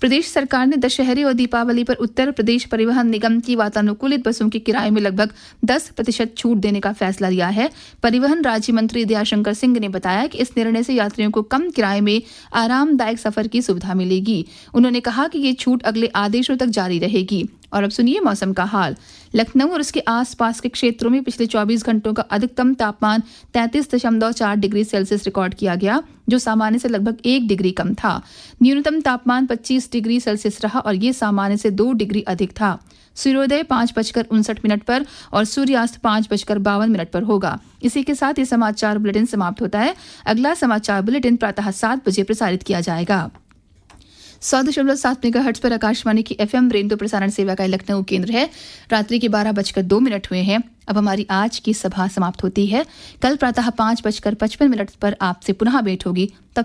प्रदेश सरकार ने दशहरे और दीपावली पर उत्तर प्रदेश परिवहन निगम की वातानुकूलित बसों के किराए में लगभग 10% छूट देने का फैसला लिया है। परिवहन राज्य मंत्री दयाशंकर सिंह ने बताया कि इस निर्णय से यात्रियों को कम किराए में आरामदायक सफर की सुविधा मिलेगी। उन्होंने कहा कि ये छूट अगले आदेशों तक जारी रहेगी। और अब सुनिए मौसम का हाल। लखनऊ और उसके आसपास के क्षेत्रों में पिछले 24 घंटों का अधिकतम तापमान 33.4 डिग्री सेल्सियस रिकॉर्ड किया गया, जो सामान्य से लगभग 1 डिग्री कम था। न्यूनतम तापमान 25 डिग्री सेल्सियस रहा और ये सामान्य से 2 डिग्री अधिक था। सूर्योदय 5:59 पर और सूर्यास्त 5:52 पर होगा। इसी के साथ ये समाचार बुलेटिन समाप्त होता है। अगला समाचार बुलेटिन प्रातः 7 बजे प्रसारित किया जाएगा। 100.7 मेगाहर्ट्ज पर आकाशवाणी की FM रेनबो प्रसारण सेवा का लखनऊ केंद्र है। रात्रि के 12:02 हुए हैं। अब हमारी आज की सभा समाप्त होती है। कल प्रातः 5:55 पर आपसे पुनः भेंट होगी। तब